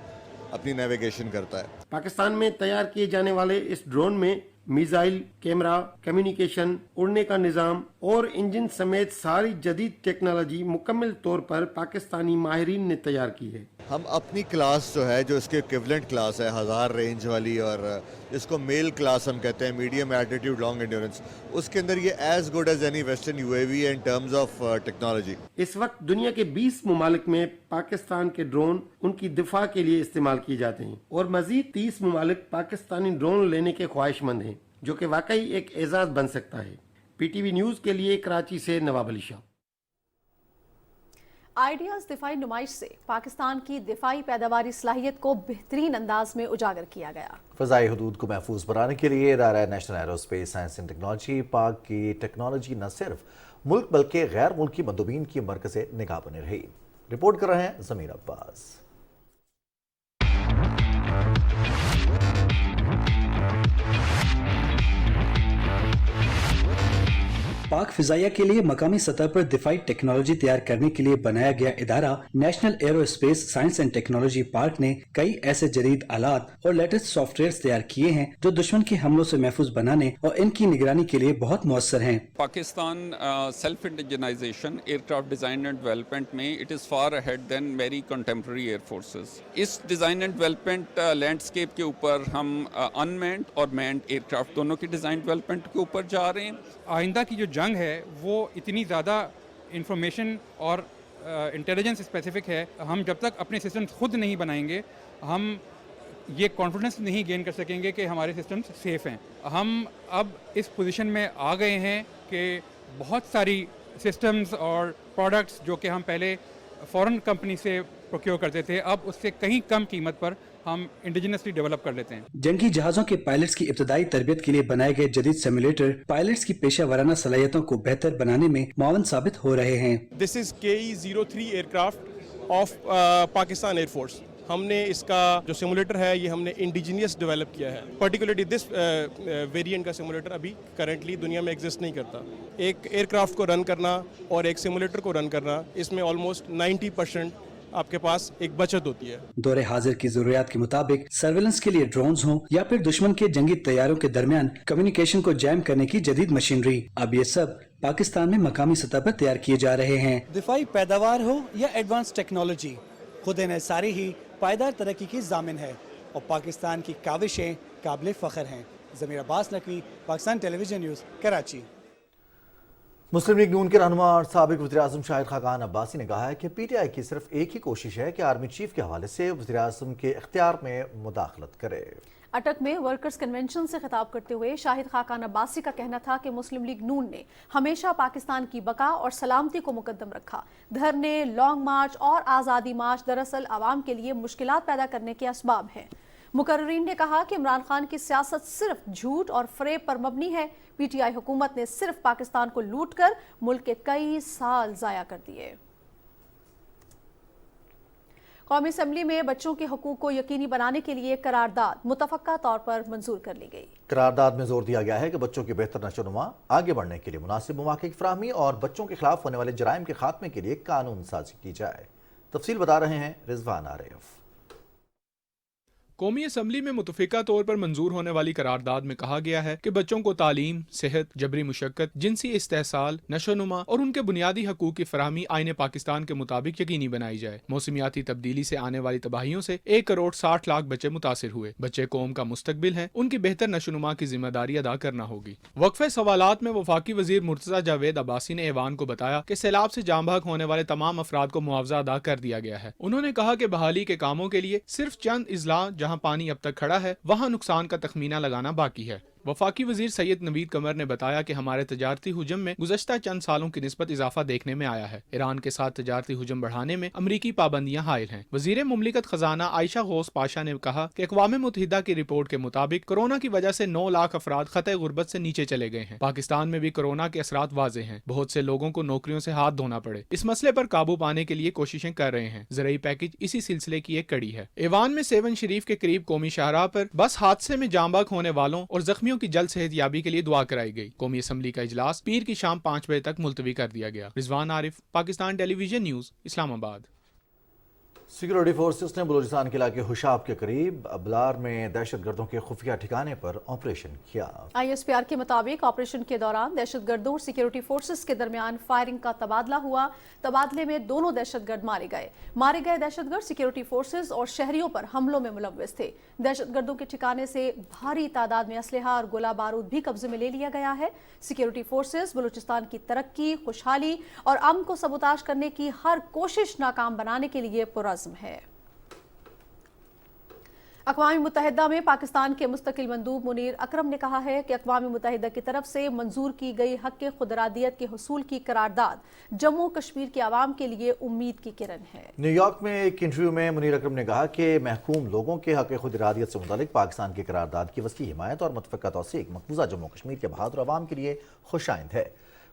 [SPEAKER 14] अपनी नेविगेशन करता है।
[SPEAKER 15] पाकिस्तान में तैयार किए जाने वाले इस ड्रोन में मिसाइल, कैमरा, कम्युनिकेशन, उड़ने का निज़ाम और इंजन समेत सारी जदीद टेक्नोलॉजी मुकम्मल तौर पर पाकिस्तानी माहिरीन ने तैयार की है।
[SPEAKER 14] हम अपनी क्लास जो है, जो इसके इक्विवेलेंट क्लास है 1000 रेंज वाली, और इसको मेल क्लास हम कहते हैं, मीडियम एल्टीट्यूड लॉन्ग एंड्योरेंस, उसके अंदर ये as good as any western UAV in terms of technology.
[SPEAKER 15] इस वक्त दुनिया के 20 ममालिक में पाकिस्तान के ड्रोन उनकी दिफा के लिए इस्तेमाल किए जाते हैं और मजीद 30 ममालिक पाकिस्तानी ड्रोन लेने के ख्वाहिशमंद हैं, जो कि वाकई एक एजाज बन सकता है। PTV न्यूज के लिए कराची से नवाब अली शाह।
[SPEAKER 2] आइडियाज़ दिफाई नुमाइश से पाकिस्तान की दिफाई पैदावारी सलाहियत को बेहतरीन अंदाज में उजागर किया गया।
[SPEAKER 1] फ़ज़ाई हुदूद को महफूज बनाने के लिए इदारा national aerospace science and technology पाक की टेक्नोलॉजी न सिर्फ मुल्क बल्कि गैर मुल्की मंदूबीन की मरकज़ निगाह बने रही। रिपोर्ट कर रहे हैं ज़मीर अब्बास।
[SPEAKER 16] पाक फिजाइया के लिए मकामी सतह पर दिफाई टेक्नोलॉजी तैयार करने के लिए बनाया गया इदारा national aerospace science and technology park ने कई ऐसे जदीद आलात और लेटेस्ट सॉफ्टवेयर तैयार किए हैं जो दुश्मन के हमलों से महफूज बनाने और इनकी निगरानी के लिए बहुत मुअस्सर हैं।
[SPEAKER 17] Pakistan self indigenization aircraft design and development में it is far ahead than very contemporary air forces. इस डिजाइन एंड डेवलपमेंट लैंडस्केप के ऊपर हम अनमैन्ड और मैन्ड एयरक्राफ्ट दोनों की डिजाइन डेवलपमेंट के ऊपर जा रहे हैं।
[SPEAKER 18] आइंदा की जो जंग है वो इतनी ज़्यादा इंफॉर्मेशन और इंटेलिजेंस स्पेसिफिक है, हम जब तक अपने सिस्टम्स खुद नहीं बनाएंगे हम ये कॉन्फिडेंस नहीं गेन कर सकेंगे कि हमारे सिस्टम्स सेफ़ हैं। हम अब इस पोजीशन में आ गए हैं कि बहुत सारी सिस्टम्स और प्रोडक्ट्स जो कि हम पहले फॉरेन कंपनी से प्रोक्योर करते थे, अब उससे कहीं कम कीमत पर हम इंडिजिनसली डेवलप कर लेते हैं।
[SPEAKER 16] जंगी जहाज़ों के पायलट्स की इब्तदाई तरबियत के लिए बनाए गए जदीद सिमुलेटर पायलट्स की पेशा वराना सलाहियतों को बेहतर बनाने में मुआवन साबित हो रहे हैं।
[SPEAKER 19] This is KE-03 aircraft of Pakistan air force. हमने इसका जो सिमुलेटर है ये हमने इंडिजिनियस डेवलप किया है। पर्टिकुलरली दिस वेरिएंट का सिमुलेटर अभी करंटली दुनिया में एग्जिस्ट नहीं करता। एक एयरक्राफ्ट को रन करना और एक सिमुलेटर को रन करना, इसमें ऑलमोस्ट 90% आपके पास एक बचत होती है।
[SPEAKER 16] दौरे हाजिर की जरूरियात के मुताबिक सर्वेलेंस के लिए ड्रोन्स हों या फिर दुश्मन के जंगी तैयारों के दरमियान कम्युनिकेशन को जैम करने की जदीद मशीनरी, अब ये सब पाकिस्तान में मकामी सतह पर तैयार किए जा रहे हैं।
[SPEAKER 20] दिफाई पैदावार हो या एडवांस टेक्नोलॉजी, खुद इन्हिसारी ही पायदार तरक्की की जामिन है और पाकिस्तान की काविशें काबिल फ़ख्र हैं। ज़मीर अब्बास नकवी, पाकिस्तान टेलीविजन न्यूज़, कराची।
[SPEAKER 1] मुस्लिम लीग नून के रहनुमा और साबिक वज़ीर-ए-आज़म शाहिद खाकान अब्बासी ने कहा है कि PTI की सिर्फ एक ही कोशिश है कि आर्मी चीफ के हवाले से वज़ीर-ए-आज़म के इख्तियार में मुदाखलत करे।
[SPEAKER 2] اٹک میں ورکرز کنونشن سے خطاب کرتے ہوئے شاہد خاقان عباسی کا کہنا تھا کہ مسلم لیگ نون نے ہمیشہ پاکستان کی بقا اور سلامتی کو مقدم رکھا. دھرنے، لانگ مارچ اور آزادی مارچ دراصل عوام کے لیے مشکلات پیدا کرنے کے اسباب ہیں. مقررین نے کہا کہ عمران خان کی سیاست صرف جھوٹ اور فریب پر مبنی ہے. پی ٹی آئی حکومت نے صرف پاکستان کو لوٹ کر ملک کے کئی سال ضائع کر دیے. قومی اسمبلی میں بچوں کے حقوق کو یقینی بنانے کے لیے قرارداد متفقہ طور پر منظور کر لی گئی.
[SPEAKER 1] قرارداد میں زور دیا گیا ہے کہ بچوں کی بہتر نشو و نما، آگے بڑھنے کے لیے مناسب مواقع کی فراہمی اور بچوں کے خلاف ہونے والے جرائم کے خاتمے کے لیے قانون سازی کی جائے. تفصیل بتا رہے ہیں رضوان عارف.
[SPEAKER 21] قومی اسمبلی میں متفقہ طور پر منظور ہونے والی قرارداد میں کہا گیا ہے کہ بچوں کو تعلیم، صحت، جبری مشقت، جنسی استحصال، نشو و نما اور ان کے بنیادی حقوق کی فراہمی آئین پاکستان کے مطابق یقینی بنائی جائے. موسمیاتی تبدیلی سے آنے والی تباہیوں سے 1.60 کروڑ بچے متاثر ہوئے. بچے قوم کا مستقبل ہیں، ان کی بہتر نشو و نما کی ذمہ داری ادا کرنا ہوگی. وقفہ سوالات میں وفاقی وزیر مرتضی جاوید عباسی نے ایوان کو بتایا کہ سیلاب سے جاں بحق ہونے والے تمام افراد کو معاوضہ ادا کر دیا گیا ہے. انہوں نے کہا کہ بحالی کے کاموں کے لیے صرف چند اضلاع جہاں پانی اب تک کھڑا ہے وہاں نقصان کا تخمینہ لگانا باقی ہے. وفاقی وزیر سید نوید قمر نے بتایا کہ ہمارے تجارتی حجم میں گزشتہ چند سالوں کی نسبت اضافہ دیکھنے میں آیا ہے. ایران کے ساتھ تجارتی حجم بڑھانے میں امریکی پابندیاں حائل ہیں. وزیر مملکت خزانہ عائشہ غوث پاشا نے کہا کہ اقوام متحدہ کی رپورٹ کے مطابق کورونا کی وجہ سے 9 لاکھ افراد خطۂ غربت سے نیچے چلے گئے ہیں. پاکستان میں بھی کورونا کے اثرات واضح ہیں. بہت سے لوگوں کو نوکریوں سے ہاتھ دھونا پڑے. اس مسئلے پر قابو پانے کے لیے کوششیں کر رہے ہیں. زرعی پیکج اسی سلسلے کی ایک کڑی ہے. ایوان میں سیون شریف کے قریب قومی شاہراہ پر بس حادثے میں جاں بحق ہونے والوں اور زخمیوں کی جلد صحت یابی کے لیے دعا کرائی گئی. قومی اسمبلی کا اجلاس پیر کی شام 5 بجے تک ملتوی کر دیا گیا. رضوان عارف، پاکستان ٹیلی ویژن نیوز، اسلام آباد.
[SPEAKER 1] سیکورٹی فورسز نے بلوچستان کے علاقے خوشاب کے قریب ابلار میں دہشت گردوں کے خفیہ ٹھکانے پر آپریشن کیا.
[SPEAKER 2] آئی ایس پی آر کے مطابق آپریشن کے دوران دہشت گردوں اور سیکورٹی فورسز کے درمیان فائرنگ کا تبادلہ ہوا. تبادلے میں دونوں دہشت گرد مارے گئے دہشت گرد سیکورٹی فورسز اور شہریوں پر حملوں میں ملوث تھے. دہشت گردوں کے ٹھکانے سے بھاری تعداد میں اسلحہ اور گولہ بارود بھی قبضے میں لے لیا گیا ہے. سیکورٹی فورسز بلوچستان کی ترقی، خوشحالی اور امن کو سبوتاژ کرنے کی ہر کوشش ناکام بنانے کے لیے پرعزم ہے. اقوام متحدہ میں پاکستان کے مستقل مندوب منیر اکرم نے کہا ہے کہ اقوام متحدہ کی طرف سے منظور کی گئی حق خود ارادیت کے حصول کی قرارداد جموں کشمیر کے عوام کے لیے امید کی کرن ہے.
[SPEAKER 1] نیو یارک میں ایک انٹرویو میں منیر اکرم نے کہا کہ محکوم لوگوں کے حق خود ارادیت سے متعلق پاکستان کی قرارداد کی وسیع حمایت اور متفقہ توثیق مقبوضہ جموں کشمیر کے بہادر عوام کے لیے خوش آئند ہے.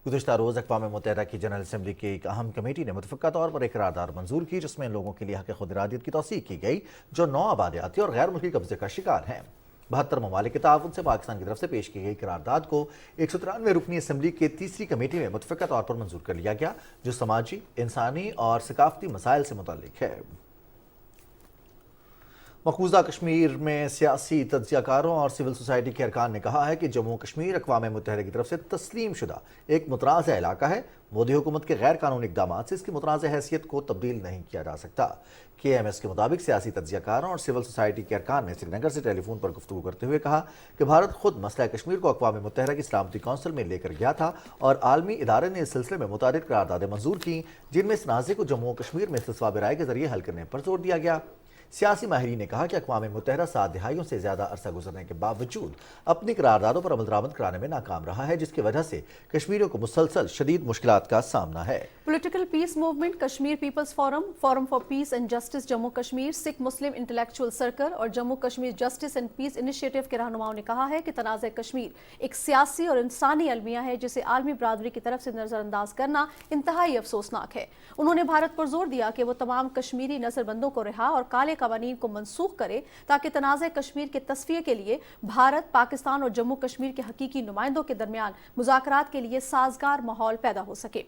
[SPEAKER 1] گزشتہ روز اقوام متحدہ کی جنرل اسمبلی کی ایک اہم کمیٹی نے متفقہ طور پر ایک قرارداد منظور کی جس میں ان لوگوں کے لیے حق خود ارادیت کی توثیق کی گئی جو 9 آبادیاتی اور غیر ملکی قبضے کا شکار ہیں. 72 ممالک کے تعاون سے پاکستان کی طرف سے پیش کی گئی قرارداد کو 193 رکنی اسمبلی کے تیسری کمیٹی میں متفقہ طور پر منظور کر لیا گیا جو سماجی، انسانی اور ثقافتی مسائل سے متعلق ہے. مقبوضہ کشمیر میں سیاسی تجزیہ کاروں اور سول سوسائٹی کے ارکان نے کہا ہے کہ جموں کشمیر اقوام متحدہ کی طرف سے تسلیم شدہ ایک متنازع علاقہ ہے. مودی حکومت کے غیر قانونی اقدامات سے اس کی متنازع حیثیت کو تبدیل نہیں کیا جا سکتا. کے ایم ایس کے مطابق سیاسی تجزیہ کاروں اور سول سوسائٹی کے ارکان نے سری نگر سے ٹیلی فون پر گفتگو کرتے ہوئے کہا کہ بھارت خود مسئلہ کشمیر کو اقوام متحدہ کی سلامتی کونسل میں لے کر گیا تھا اور عالمی ادارے نے اس سلسلے میں متعدد قراردادیں منظور کی جن میں اس تنازع کو جموں کشمیر میں استصواب رائے کے ذریعے حل کرنے پر زور دیا گیا. سیاسی ماہرین نے کہا کہ اقوام متحدہ 7 دہائیوں سے زیادہ عرصہ گزرنے کے باوجود اپنی قراردادوں پر عمل درآمد کرانے میں ناکام رہا ہے جس کی وجہ سے کشمیریوں کو مسلسل شدید مشکلات کا سامنا ہے.
[SPEAKER 2] Political peace movement, Kashmir peoples forum, forum for peace and justice Jammu Kashmir, Sikh Muslim intellectual circle اور Jammu Kashmir justice and peace initiative کے رہنماؤں نے کہا ہے کہ تنازع کشمیر ایک سیاسی اور انسانی المیہ ہے جسے عالمی برادری کی طرف سے نظر انداز کرنا انتہائی افسوسناک ہے. انہوں نے بھارت پر زور دیا کہ وہ تمام کشمیری نظر بندوں کو رہا اور کالے قوانین کو منسوخ کرے تاکہ تنازع کشمیر کے تصفیے کے لیے بھارت، پاکستان اور جموں کشمیر کے حقیقی نمائندوں کے درمیان مذاکرات کے لیے سازگار ماحول پیدا ہو سکے.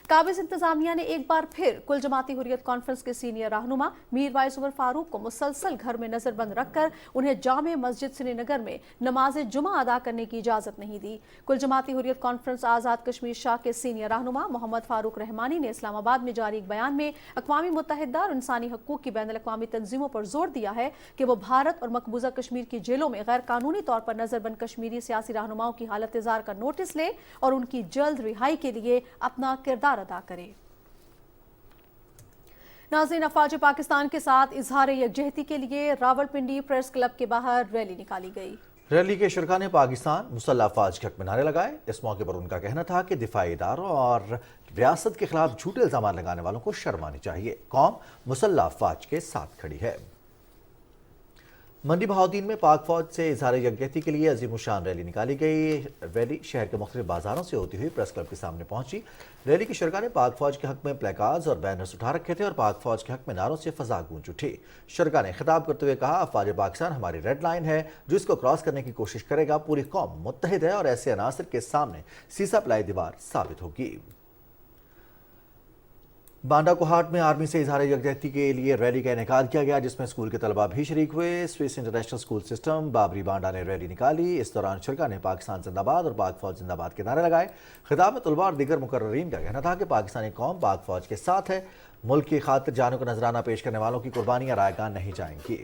[SPEAKER 2] قابض انتظامیہ نے ایک بار پھر کل جماعتی حریت کانفرنس کے سینئر رہنما میر وائس عمر فاروق کو مسلسل گھر میں نظر بند رکھ کر انہیں جامع مسجد سری نگر میں نماز جمعہ ادا کرنے کی اجازت نہیں دی. کل جماعتی حریت کانفرنس آزاد کشمیر شاہ کے سینئر رہنما محمد فاروق رحمانی نے اسلام آباد میں جاری ایک بیان میں اقوام متحدہ اور انسانی حقوق کی بین الاقوامی تنظیموں پر زور دیا ہے کہ وہ بھارت اور مقبوضہ کشمیر کی جیلوں میں غیر قانونی طور پر نظر بند کشمیری سیاسی رہنماؤں کی حالت اظہار کا نوٹس لے اور ان کی جلد رہائی کے لیے اپنا کردار ادا کرے. नाज़रीन, अफवाज पाकिस्तान के साथ इजहार यकजहती के लिए रावलपिंडी प्रेस क्लब के बाहर रैली निकाली गई।
[SPEAKER 1] रैली के शुरका ने पाकिस्तान मुसल्लह अफवाज के हक में नारे लगाए। इस मौके पर उनका कहना था कि दिफाई इदारों और रियासत के खिलाफ झूठे इल्जाम लगाने वालों को शर्म आनी चाहिए। कौम मुसल्लह अफवाज के साथ खड़ी है। मंडी बहाउद्दीन में पाक फौज से इजहार यकजहती के लिए अजीमुशान रैली निकाली गई। रैली शहर के मुख्तलिफ बाजारों से होती हुई प्रेस क्लब के सामने पहुंची। रैली के शुरका ने पाक फौज के हक में प्लेकार्ड्स और बैनर्स उठा रखे थे और पाक फौज के हक में नारों से फजा गूंज उठी। शुरका ने खिताब करते हुए कहा, अफवाज पाकिस्तान हमारी रेड लाइन है, जो इसको क्रॉस करने की कोशिश करेगा पूरी कौम मुत्तहिद है और ऐसे अनासर के सामने सीसा पलाई दीवार साबित होगी। बांडा कोहाट में आर्मी से इजहार यकजहती के लिए रैली का इनेकाद किया गया, जिसमें स्कूल के तलबा भी शरीक हुए। Swiss international school system Babri Banda ने रैली निकाली। इस दौरान शुरका ने पाकिस्तान जिंदाबाद और पाक फौज जिंदाबाद के नारे लगाए। खिताब में तलबा और दीगर मुकर्ररीन का कहना था कि पाकिस्तानी कौम पाक फौज के साथ है। मुल्क की खातिर जानों को नजराना पेश करने वालों की कुर्बानियां रायगान नहीं जाएंगी।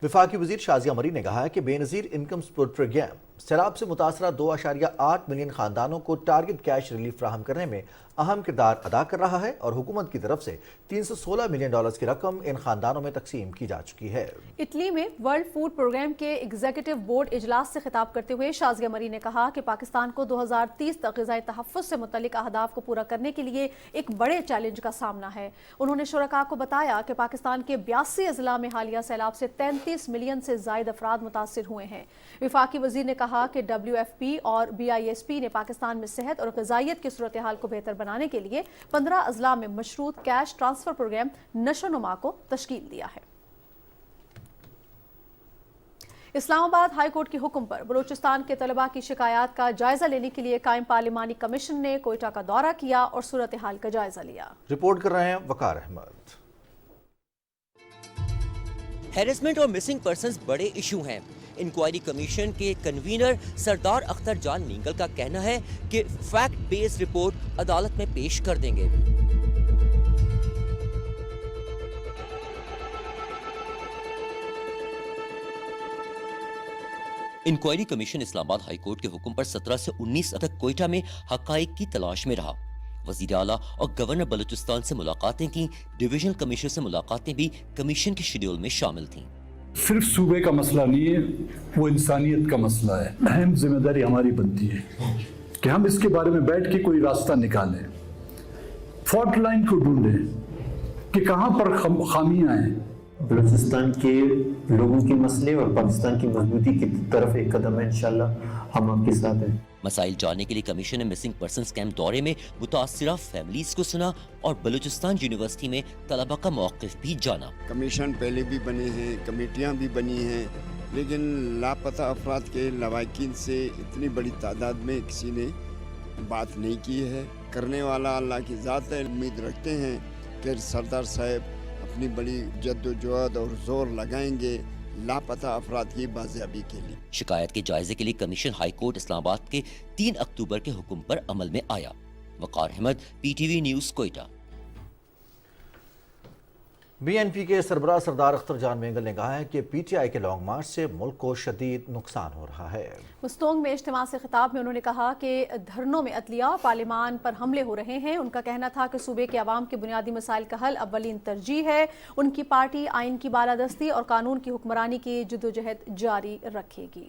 [SPEAKER 1] वफाकी वजीर शाजिया मरी ने कहा है कि बेनज़ीर इनकम सपोर्ट प्रोग्राम सैलाब से मुतासरा 2.8 मिलियन खानदानों को टारगेट कैश रिलीफ फराहम करने में अहम किरदार अदा कर रहा है और हुकूमत की तरफ से 316 मिलियन डॉलर्स की रकम इन खानदानों में तकसीम की जा चुकी है।
[SPEAKER 2] इटली में वर्ल्ड फूड प्रोग्राम के एग्जीक्यूटिव बोर्ड इजलास से खिताब करते हुए शाजिया मरी ने कहा कि पाकिस्तान को 2030 तक ग़िज़ाई तहफ़्फ़ुज़ से मुतल्लिक़ अहदाफ को पूरा करने के लिए एक बड़े चैलेंज का सामना है। उन्होंने शुरका को बताया कि पाकिस्तान के 82 अज़ला में हालिया सैलाब से 33 मिलियन से ज़ायद अफराद मुतासिर हुए हैं। वफाकी वज़ीर ने कहा कि WFP और BISP ने पाकिस्तान में सेहत और ग़िज़ाइयत की सूरत हाल को बेहतर बनाने के लिए 15 अज़ला में मशरूत कैश ट्रांसफर प्रोग्राम नशोनुमा को तश्कील दिया है। इस्लामाबाद हाई कोर्ट के हुक्म पर बलूचिस्तान के तलबा की शिकायत का जायजा लेने के लिए कायम पार्लिमानी कमीशन ने कोयटा का दौरा किया और सूरत हाल का जायजा लिया।
[SPEAKER 1] रिपोर्ट कर रहे हैं वकार अहमद।
[SPEAKER 3] हैरेसमेंट और मिसिंग पर्संस बड़े इशू हैं। इंक्वायरी कमीशन के कन्वीनर सरदार अख्तर जान नींगल का कहना है कि फैक्ट बेस्ड रिपोर्ट अदालत में पेश कर देंगे। Inquiry commission Islamabad high court के हुक्म पर 17 से 19 तक कोयटा में हकाइक की तलाश में रहा। वजीर आला और गवर्नर बलूचिस्तान से मुलाकातें की। डिवीजनल कमिश्नर से मुलाकातें भी कमीशन के शेड्यूल में शामिल थीं।
[SPEAKER 22] सिर्फ सूबे का मसला नहीं है, वो इंसानियत का मसला है। अहम जिम्मेदारी हमारी बनती है कि हम इसके बारे में बैठ के कोई रास्ता निकालें, फॉल्ट लाइन को ढूंढें कि कहाँ पर खामियां हैं।
[SPEAKER 23] बलूचिस्तान के लोगों के मसले और पाकिस्तान की मजबूती की तरफ एक कदम है। इंशाल्लाह हम आपके साथ हैं।
[SPEAKER 3] मसाइल जानने के लिए कमीशन ने मिसिंग पर्संस कैंप दौरे में मुतासिरा फैमिलीज को सुना और बलूचिस्तान यूनिवर्सिटी में तलबा का मौक़िफ़ भी जाना।
[SPEAKER 24] कमीशन पहले भी बने हैं, कमेटियाँ भी बनी हैं, लेकिन लापता अफराद के लवाकिन से इतनी बड़ी तादाद में किसी ने बात नहीं की है। करने वाला अल्लाह की ज़ात है। उम्मीद रखते हैं कि सरदार साहब अपनी बड़ी जद्दोजहद और जोर लगाएंगे लापता अफराद की बाजियाबी के लिए।
[SPEAKER 3] शिकायत के जायजे के लिए कमीशन हाई कोर्ट इस्लामाबाद के 3 अक्टूबर के हुक्म पर अमल में आया। Waqar Ahmad, PTV news, Quetta.
[SPEAKER 1] BNP के सरबराह सरदार अख्तर जान मेंगल ने कहा है कि PTI के लॉन्ग मार्च से मुल्क को शदीद नुकसान हो रहा है।
[SPEAKER 2] मुस्तोंग में इज्तिमा से खिताब में उन्होंने कहा कि धरनों में अदलिया और पार्लिमान पर हमले हो रहे हैं। उनका कहना था कि सूबे के अवाम के बुनियादी मसाइल का हल अव्वलीन तरजीह है। उनकी पार्टी आइन की बालादस्ती और कानून की हुक्मरानी की जद्दोजहद जारी रखेगी।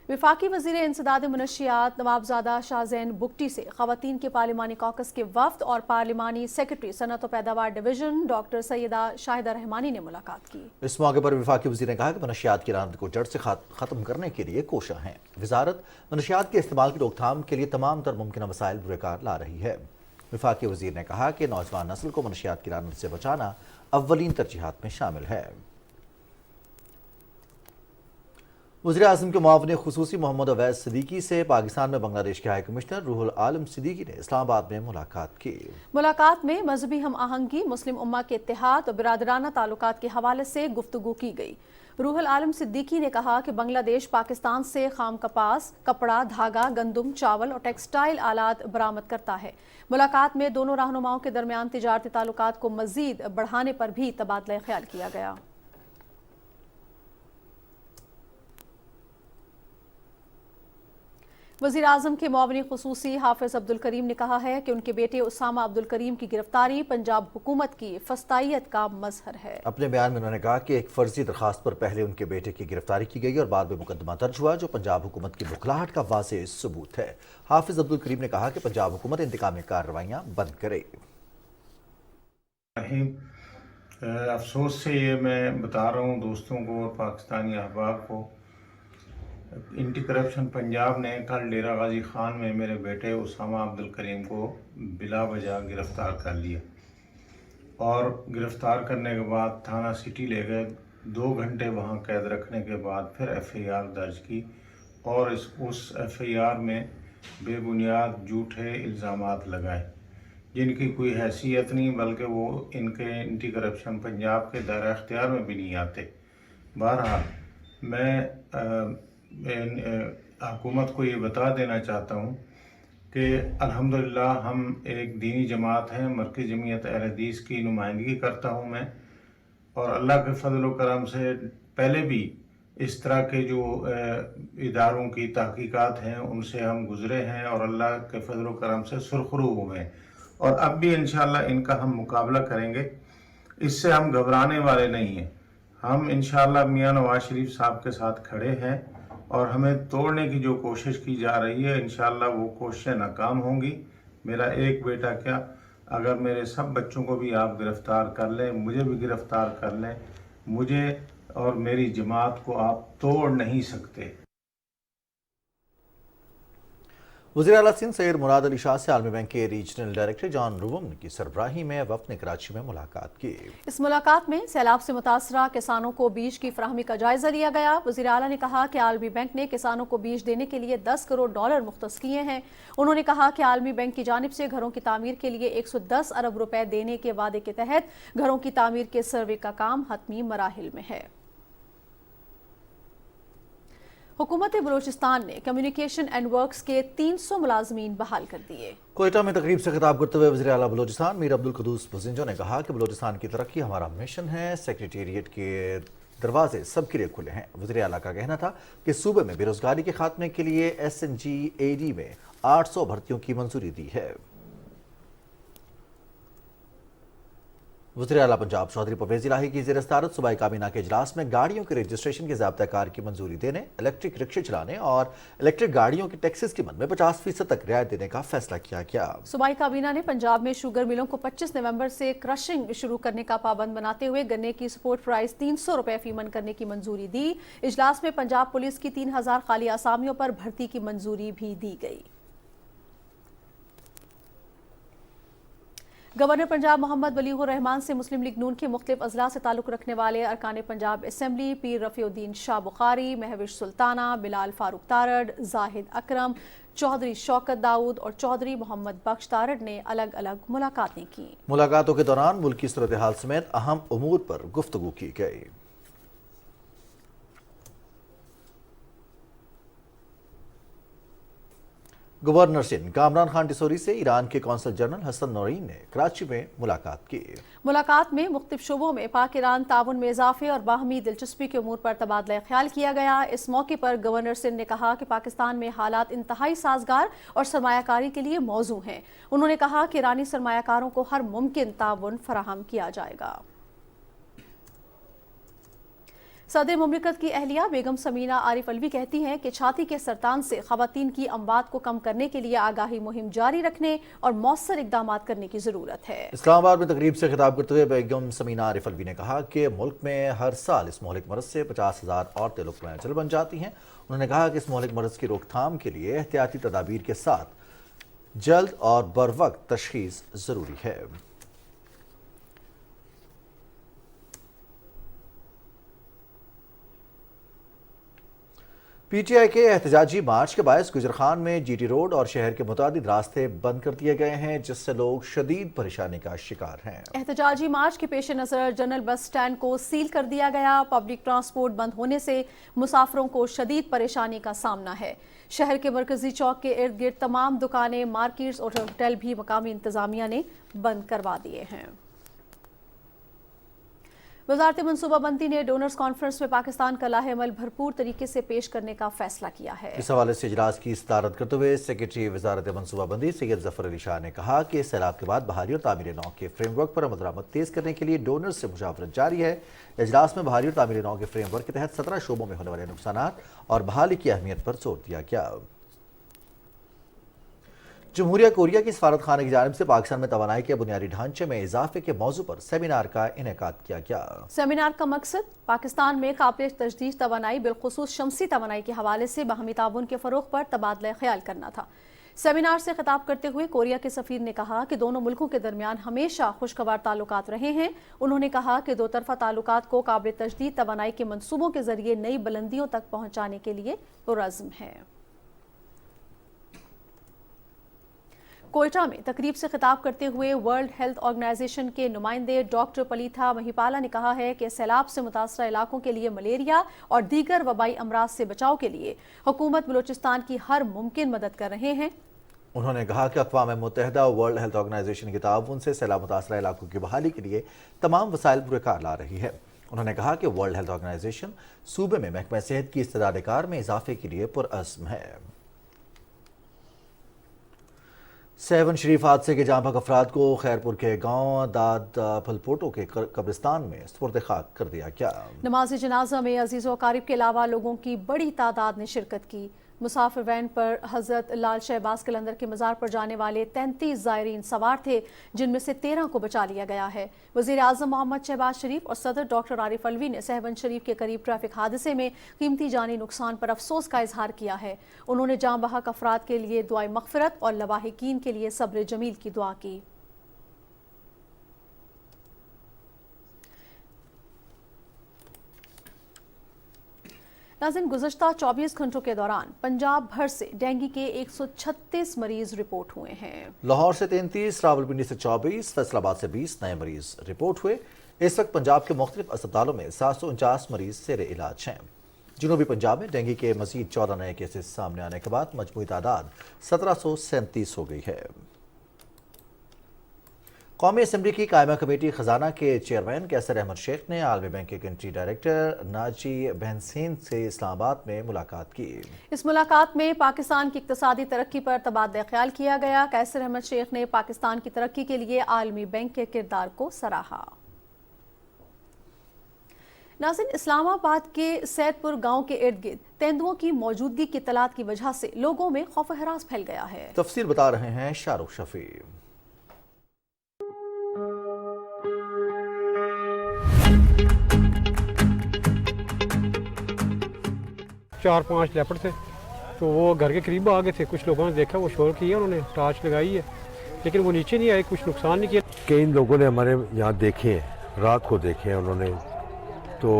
[SPEAKER 2] वफाकी वज़ीर इंसदाद मुनशियात नवाबजादा शाहजैन बुगटी से ख़वातीन के पार्लिमानी कॉकस के वफ़द और पार्लिमानी सेक्रेटरी सनत और पैदावार डिवीज़न डॉक्टर सैयदा शाहिदा रहमानी ने मुलाकात की।
[SPEAKER 1] इस मौके पर वफाकी वज़ीर ने कहा कि मनशियात की रानत को जड़ से ख़त्म करने के लिए कोशा हैं। वजारत मनशियात के इस्तेमाल की रोकथाम के लिए तमाम तर मुमकिन मसाइल बुरेकार ला रही है। वफाकी वज़ीर ने कहा कि नौजवान नस्ल को मनशियात की रानत से बचाना अव्वलीन तरजीहात में शामिल है। वज़ीर-ए-आज़म के मुआविन खुसूसी मोहम्मद अवैस सिद्दीकी से पाकिस्तान में बांग्लादेश के हाई कमिश्नर रूहुल आलम सिद्दीकी ने इस्लामाबाद में मुलाकात की।
[SPEAKER 2] मुलाकात में मजहबी हम आहंगी, मुस्लिम उम्मा के इत्तेहाद और बिरादराना ताल्लुकात के हवाले से गुफ्तगू की गई। रूहुल आलम सिद्दीकी ने कहा कि बांग्लादेश पाकिस्तान से खाम कपास, कपड़ा, धागा, गंदम, चावल और टेक्सटाइल आलात बरामद करता है। मुलाकात में दोनों रहनुमाओं के दरमियान तिजारती ताल्लुकात को मजीद बढ़ाने पर भी तबादला ख्याल किया गया। वज़ीर आज़म के मुआविन ख़ुसूसी हाफिज़ अब्दुल करीम ने कहा है कि उनके बेटे उसामा अब्दुल करीम की गिरफ्तारी पंजाब हुकूमत की फस्तायत का मजहर है।
[SPEAKER 1] अपने बयान में उन्होंने कहा कि एक फर्जी दरखास्त पर पहले उनके बेटे की गिरफ्तारी की गई और बाद में मुकदमा दर्ज हुआ, जो पंजाब हुकूमत की बुखलाहट का वाज़ेह सबूत है। हाफिज़ अब्दुल करीम ने कहा कि पंजाब हुकूमत इंतकामी कार्रवाइयाँ बंद करे।
[SPEAKER 4] अफसोस से ये मैं बता रहा हूँ दोस्तों को और पाकिस्तानी अहबाब को, एंटी करप्शन पंजाब ने कल डेरा गाजी खान में मेरे बेटे उसामा अब्दुल करीम को बिला वजह गिरफ़्तार कर लिया और गिरफ़्तार करने के बाद थाना सिटी ले गए। 2 घंटे वहाँ कैद रखने के बाद फिर FIR दर्ज की और उस FIR में बेबुनियाद झूठे इल्ज़ामात लगाए जिनकी कोई हैसियत नहीं, बल्कि वो इनके एंटी करप्शन पंजाब के दायरा इख्तियार में भी नहीं आते। बहरहाल मैं हुकूमत को ये बता देना चाहता हूँ कि अल्हम्दुलिल्लाह हम एक दीनी जमात हैं, मरकज़ी जमीयत अहले हदीस की नुमाइंदगी करता हूँ मैं, और अल्लाह के फजल व करम से पहले भी इस तरह के जो इदारों की तहकीकात हैं उनसे हम गुज़रे हैं और अल्लाह के फजल व करम से सुरखरू हुए हैं और अब भी इंशाअल्लाह इनका हम मुकाबला करेंगे। इससे हम घबराने वाले नहीं हैं। हम इंशाअल्लाह मियां नवाज शरीफ साहब के साथ खड़े हैं और हमें तोड़ने की जो कोशिश की जा रही है इंशाअल्लाह वो कोशिशें नाकाम होंगी। मेरा एक बेटा क्या, अगर मेरे सब बच्चों को भी आप गिरफ़्तार कर लें, मुझे भी गिरफ़्तार कर लें, मुझे और मेरी जमात को आप तोड़ नहीं सकते।
[SPEAKER 1] वज़ीर आला सिंध सैयद मुराद अली शाह से आलमी बैंक के रीजनल डायरेक्टर जॉन रुवम की सरबराही में वफ़द ने कराची में मुलाकात की।
[SPEAKER 2] इस मुलाकात में सैलाब से मुतासरा किसानों को बीज की फराहमी का जायजा लिया गया। वज़ीर आला ने कहा कि आलमी बैंक ने किसानों को बीज देने के लिए $10 करोड़ मुख्तस किए हैं। उन्होंने कहा कि आलमी बैंक की जानिब से घरों की तामीर के लिए 110 अरब रुपए देने के वादे के तहत घरों की तामीर के सर्वे का काम हतमी मराहिल में है। हुकूमत बलूचिस्तान ने कम्युनिकेशन एंड वर्क्स के 300 मुलाजमीन बहाल कर दिए।
[SPEAKER 1] कोयटा में तकरीब से खिताब करते हुए वज़ीर आला बलूचिस्तान मीर अब्दुल कुद्दूस बुज़िंजो ने कहा कि बलूचिस्तान की तरक्की हमारा मिशन है। सेक्रेटेरिएट के दरवाजे सबके लिए खुले हैं। वज़ीर आला का कहना था कि सूबे में बेरोजगारी के खात्मे के लिए SNGAD में 800 भर्तियों की मंजूरी दी है। वज़ीर आला पंजाब चौधरी परवेज़ इलाही की ज़ेर सदारत सूबाई काबीना के इजलास में गाड़ियों के रजिस्ट्रेशन के ज़ाब्ता कार की मंजूरी देने, इलेक्ट्रिक रिक्शे चलाने और इलेक्ट्रिक गाड़ियों के टैक्सेस की मद में 50% तक रियायत देने का फैसला किया गया।
[SPEAKER 2] सूबाई काबीना ने पंजाब में शुगर मिलों को 25 नवंबर से क्रशिंग शुरू करने का पाबंद बनाते हुए गन्ने की सपोर्ट प्राइस 300 रुपए फी मन करने की मंजूरी दी। इजलास में पंजाब पुलिस की 3000 खाली आसामियों पर भर्ती की मंजूरी भी दी गई। गवर्नर पंजाब मोहम्मद वलीउर रहमान से मुस्लिम लीग नून के मुख्तलिफ अजला से ताल्लुक रखने वाले अरकान पंजाब असम्बली पीर रफ़ीउद्दीन शाह बुखारी, महविश सुल्ताना, बिलाल फारूक तारड़, जाहिद अकरम, चौधरी शौकत दाऊद और चौधरी मोहम्मद बख्श तारड़ ने अलग अलग मुलाकातें की। मुलाकातों के दौरान मुल्क की सूरत हाल समेत अहम उमूर पर गुफ्तगू की गई। गवर्नर सिंध कामरान खान डिसोरी से ईरान के कौंसल जनरल हसन नौरीन ने कराची में मुलाकात की। मुलाकात में मुख्तलिफ शोबों में पाक ईरान ताउन में इजाफे और बाहमी दिलचस्पी के उमूर पर तबादला ख्याल किया गया। इस मौके पर गवर्नर सिंध ने कहा कि पाकिस्तान में हालात इंतहाई साजगार और सरमायाकारी के लिए मौजू हैं। उन्होंने कहा कि ईरानी सरमायाकारों को हर मुमकिन ताउन फराहम किया जाएगा। सदर मुमलिकत की अहलिया बेगम समीना आरिफ अलवी कहती हैं कि छाती के सरतान से खवातीन की अमवात को कम करने के लिए आगाही मुहिम जारी रखने और मौसर इकदाम करने की जरूरत है। इस्लामाबाद में तकरीब से खिताब करते हुए बेगम समीना आरिफ अलवी ने कहा कि मुल्क में हर साल इस मोहलिक मरज से 50,000 औरतें लुक़्मा अजल बन जाती हैं। उन्होंने कहा कि इस मोहलिक मरज की रोकथाम के लिए एहतियाती तदाबीर के साथ जल्द और बरवक्त तशखीस जरूरी है। PTI के एहतजाजी मार्च के बायस गुजरखान में GT रोड और शहर के मुतादिद रास्ते बंद कर दिए गए हैं, जिससे लोग शदीद परेशानी का शिकार हैं। एहतजाजी मार्च के पेश नज़र जनरल बस स्टैंड को सील कर दिया गया। पब्लिक ट्रांसपोर्ट बंद होने से मुसाफिरों को शदीद परेशानी का सामना है। शहर के मरकजी चौक के इर्द गिर्द तमाम दुकानें, मार्केट्स और होटल भी मकामी इंतजामिया ने बंद करवा दिए हैं। वजारत मनसूबाबंदी ने डोनर्स कॉन्फ्रेंस में पाकिस्तान का लाहे अमल भरपूर तरीके से पेश करने का फैसला किया है।
[SPEAKER 1] इस हवाले से इजलास की सदारत करते हुए सेक्रेटरी वजारत मनसूबाबंदी सैयद जफर अली शाह ने कहा कि सैलाब के बाद बहाली और तामीर नौ के फ्रेमवर्क पर अमल दरामद तेज करने के लिए डोनर्स से मुशावरत जारी है। इजलास में बहाली और तामीर नौ के फ्रेमवर्क के तहत 17 शोबों में होने वाले नुकसान और बहाली की अहमियत पर जोर दिया गया। जमहूरिया कोरिया की सफारत खाने की जानिब से पाकिस्तान में तवानाई के बुनियादी ढांचे में इजाफे के मौजू पर सेमिनार का इनेकाद किया गया।
[SPEAKER 2] सेमिनार का मकसद पाकिस्तान में काबिल तजदीद तवानाई बिलखुसूस शमसी तवानाई के हवाले से बाहमी ताउन के फरोग पर तबादला ख्याल करना था। सेमिनार से खिताब करते हुए कोरिया के सफीर ने कहा कि दोनों मुल्कों के दरमियान हमेशा खुशगवार ताल्लुकात रहे हैं। उन्होंने कहा कि दो तरफा ताल्लुकात को काबिल तजदीद तवानाई के मंसूबों के जरिए नई बुलंदियों तक पहुंचाने के लिए पुरअज़्म है। कोयटा में तकरीब से खिताब करते हुए वर्ल्ड हेल्थ ऑर्गेनाइजेशन के नुमाइंदे डॉक्टर पलीथा महिपाला ने कहा है कि सैलाब से मुतासरा इलाकों के लिए मलेरिया और दीगर वबाई अमराज से बचाव के लिए हुकूमत बलूचिस्तान की हर मुमकिन मदद कर रहे हैं।
[SPEAKER 1] उन्होंने कहा कि अक़वाम मुत्तहिदा और वर्ल्ड हेल्थ ऑर्गेनाइजेशन के ताउन से सैलाब मुतासरा इलाकों की बहाली के लिए तमाम वसाइल पुरकार ला रही है। उन्होंने कहा कि वर्ल्ड हेल्थ ऑर्गेनाइजेशन सूबे में महकमा सेहत की इस्तेदाद कार में इजाफे के लिए पुरअज़्म है। सेवन शरीफ हादसे के जांबाग अफराद को खैरपुर के गांव दाद फलपोटो के कब्रिस्तान में सुपुर्द खाक कर दिया गया।
[SPEAKER 2] नमाज जनाजा में अजीज़ व अकारिब के अलावा लोगों की बड़ी तादाद ने शिरकत की। मुसाफिर वैन पर हज़रत लाल शहबाज कलंदर के मज़ार पर जाने वाले 33 ज़ायरीन सवार थे, जिनमें से 13 को बचा लिया गया है। वज़ीर आज़म मोहम्मद शहबाज शरीफ और सदर डॉक्टर आरिफ अलवी ने सहवन शरीफ के करीब ट्रैफिक हादसे में कीमती जानी नुकसान पर अफसोस का इजहार किया है। उन्होंने जाँ बहक अफराद के लिए दुआए मग़फ़िरत और लवाहिकीन के लिए सब्र जमील की दुआ की। नाज़रीन, गुज़श्ता 24 घंटों के दौरान पंजाब भर से डेंगू के 136 मरीज रिपोर्ट हुए हैं।
[SPEAKER 1] लाहौर से 33, रावलपिंडी से 24, फैसलाबाद से 20 नए मरीज रिपोर्ट हुए। इस वक्त पंजाब के मुख्तलिफ अस्पतालों में 749 मरीज ज़ेर इलाज हैं। जनूबी पंजाब में डेंगू के मजीद 14 नए केसेस सामने आने के बाद मजमूई तादाद 1737 हो गई है। कौमी असम्बली की कायमा कमेटी खजाना के चेयरमैन कैसर अहमद शेख ने आलमी बैंक के कंट्री डायरेक्टर नाजी बेहनसीन से इस्लामाबाद में मुलाकात की।
[SPEAKER 2] इस मुलाकात में पाकिस्तान की इक्तिसादी तरक्की पर तबादला ख्याल किया गया। कैसर अहमद शेख ने पाकिस्तान की तरक्की के लिए आलमी बैंक के किरदार को सराहा। नाज़रीन, इस्लामाबाद के सैदपुर गांव के इर्द गिर्द तेंदुओं की मौजूदगी की इत्तलात की वजह से लोगों में खौफ हरास फैल गया है।
[SPEAKER 1] तफसील बता रहे हैं शाहरुख शफी।
[SPEAKER 5] 4-5 लेपर्ड थे, तो वो घर के करीब आ गए थे। कुछ लोगों ने देखा, वो शोर किया, उन्होंने टॉर्च लगाई है, लेकिन वो नीचे नहीं आए, कुछ नुकसान नहीं किया।
[SPEAKER 6] कई लोगों ने हमारे यहाँ देखे हैं, रात को देखे हैं उन्होंने, तो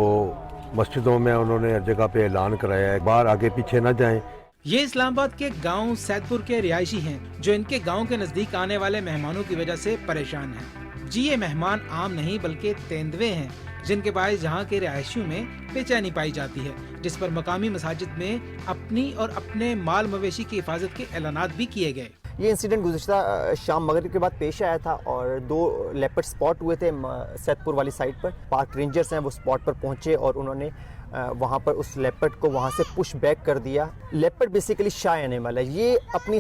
[SPEAKER 6] मस्जिदों में उन्होंने हर जगह पे ऐलान कराया है बाहर आगे पीछे न जाएं।
[SPEAKER 7] ये इस्लामाबाद के गांव सैदपुर के रिहायशी हैं, जो इनके गांव के नजदीक आने वाले मेहमानों की वजह से परेशान हैं। जी, ये मेहमान आम नहीं बल्कि तेंदुए हैं, जिनके बायस जहाँ के रिहायशियों में बेचैनी पाई जाती है, जिस पर मकामी मसाजिद में अपनी और अपने माल मवेशी की हिफाजत के ऐलानात भी किए गए।
[SPEAKER 9] ये इंसिडेंट गुज़श्ता शाम मगरिब के बाद पेश आया था और 2 लेपर्ड स्पॉट हुए थे सैदपुर वाली साइड पर। पार्क रेंजर्स हैं, वो स्पॉट पर पहुंचे और उन्होंने वहाँ पर उस लेपर्ड को वहाँ से पुश बैक कर दिया। लेपर्ड बेसिकली शाय एनिमल है, ये अपनी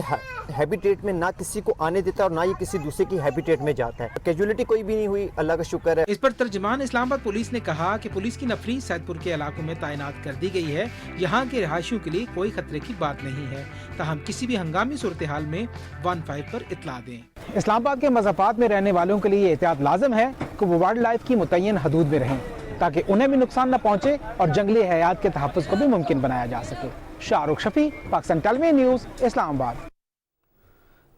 [SPEAKER 9] हैबिटेट में ना किसी को आने देता और ना ये किसी दूसरे की हैबिटेट में जाता है। कैजुअलिटी कोई भी नहीं हुई, अल्लाह का शुक्र है।
[SPEAKER 7] इस पर तर्जुमान इस्लामाबाद पुलिस ने कहा कि पुलिस की नफरी सैदपुर के इलाकों में तैनात कर दी गई है। यहाँ के रिहायशियों के लिए कोई खतरे की बात नहीं है, ताहम किसी भी हंगामी सूरत हाल में 15 पर इतला दें।
[SPEAKER 25] इस्लामाबाद के मज़ाफ़ात में रहने वालों के लिए एहतियात लाजिम है कि वो वाइल्ड लाइफ की मुतय्यन हदूद में रहें, ताकि उन्हें भी नुकसान न पहुंचे और जंगली हयात के तहफ़्फ़ुज़ को भी मुमकिन बनाया जा सके। Shahrukh Shafi, Pakistan television news, Islamabad.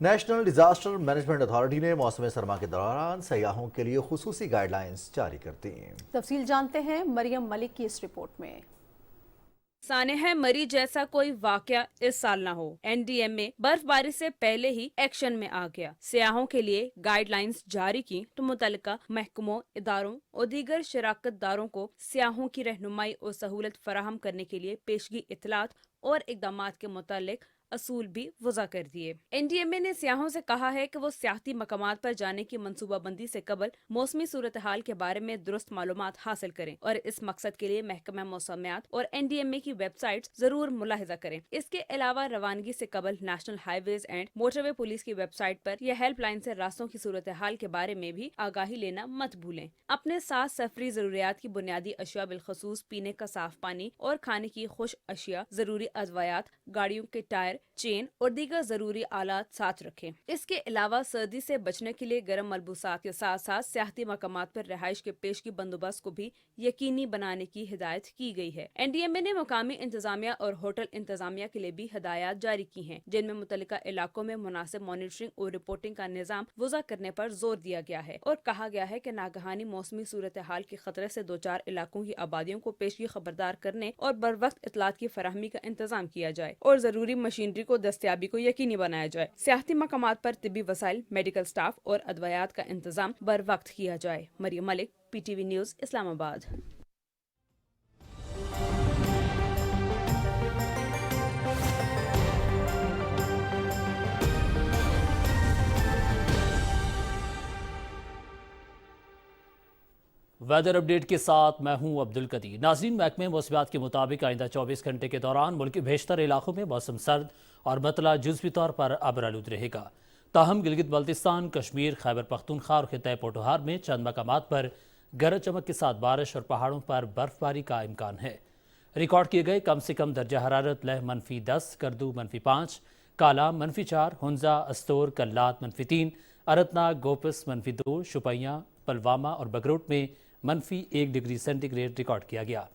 [SPEAKER 1] National disaster management authority ने मौसम सरमा के दौरान सयाहों के लिए खुसूसी गाइडलाइंस जारी कर दी।
[SPEAKER 2] तफसील जानते हैं मरियम मलिक की इस रिपोर्ट में।
[SPEAKER 26] सानेह मरी जैसा कोई वाकया इस साल ना हो। एनडीएमए बर्फबारी से पहले ही एक्शन में आ गया। सियाहों के लिए गाइडलाइंस जारी की तो मुतल्लिका महकमों, इदारों और दीगर शराकतदारों को सियाहों की रहनुमाई और सहूलत फराहम करने के लिए पेशगी इतलात और इकदामात के मुतालिक असूल भी वज़ा कर दिए। NDMA ने सियाहों से कहा है कि वो सियाहती मकामात पर जाने की मंसूबाबंदी से कबल मौसमी सूरत हाल के बारे में दुरुस्त मालूमात हासिल करें और इस मकसद के लिए महकमा मौसमियात और NDMA की वेबसाइट जरूर मुलाहिजा करें। इसके अलावा रवानगी से कबल national highways and motorway police की वेबसाइट पर या हेल्पलाइन से रास्तों की सूरत हाल के बारे में भी आगाही लेना मत भूलें। अपने साथ सफरी जरूरियात की बुनियादी अशिया बिलखसूस पीने का साफ पानी और खाने की खुश अशिया, जरूरी अदवायात, गाड़ियों के टायर, चेन और दीगर जरूरी आलात साथ रखें। इसके अलावा सर्दी से बचने के लिए गर्म मलबूसात के साथ साथ सियाहती मकामात पर रिहाइश के पेशगी बंदोबस्त को भी यकीनी बनाने की हिदायत की गई है। NDMA ने मकामी इंतजामिया और होटल इंतजामिया के लिए भी हिदायत जारी की हैं, जिनमें मुतल्लिका इलाकों में मुनासिब मॉनिटरिंग और रिपोर्टिंग का निजाम वज़ा करने पर जोर दिया गया है और कहा गया है कि नागहानी मौसमी सूरत हाल के खतरे से दो चार इलाकों की आबादियों को पेशगी खबरदार करने और बर वक्त इतलात की फराहमी का इंतजाम किया जाए और जरूरी मशीनरी को दस्तियाबी को यकीनी बनाया जाए। सियाहती मकामात पर तिब्बी वसाइल, मेडिकल स्टाफ और अदवायात का इंतजाम बर वक्त किया जाए। Mariam Malik, PTV news, Islamabad.
[SPEAKER 8] Weather update के साथ मैं हूं अब्दुल कदीर। नाज़रीन, महकमे मौसमियात के मुताबिक आइंदा 24 घंटे के दौरान मुल्क के बेशतर इलाकों में मौसम सर्द और मतला जुज़वी तौर पर अबरालूद रहेगा। ताहम गिलगित बल्तिस्तान, कश्मीर, खैबर पख्तूनख्वा और खित्ता पोठोहार में चंद मकामात पर गरज चमक के साथ बारिश और पहाड़ों पर बर्फबारी का इम्कान है। रिकॉर्ड किए गए कम से कम दर्जा हरारत लह -10, करदू -5, काला -4, हुंजा, अस्तोर, कल्लात -3, अरतनाग, गोपस -2, शुपैया, पलवामा और बगरोट में -1 डिग्री सेंटीग्रेड रिकॉर्ड किया गया।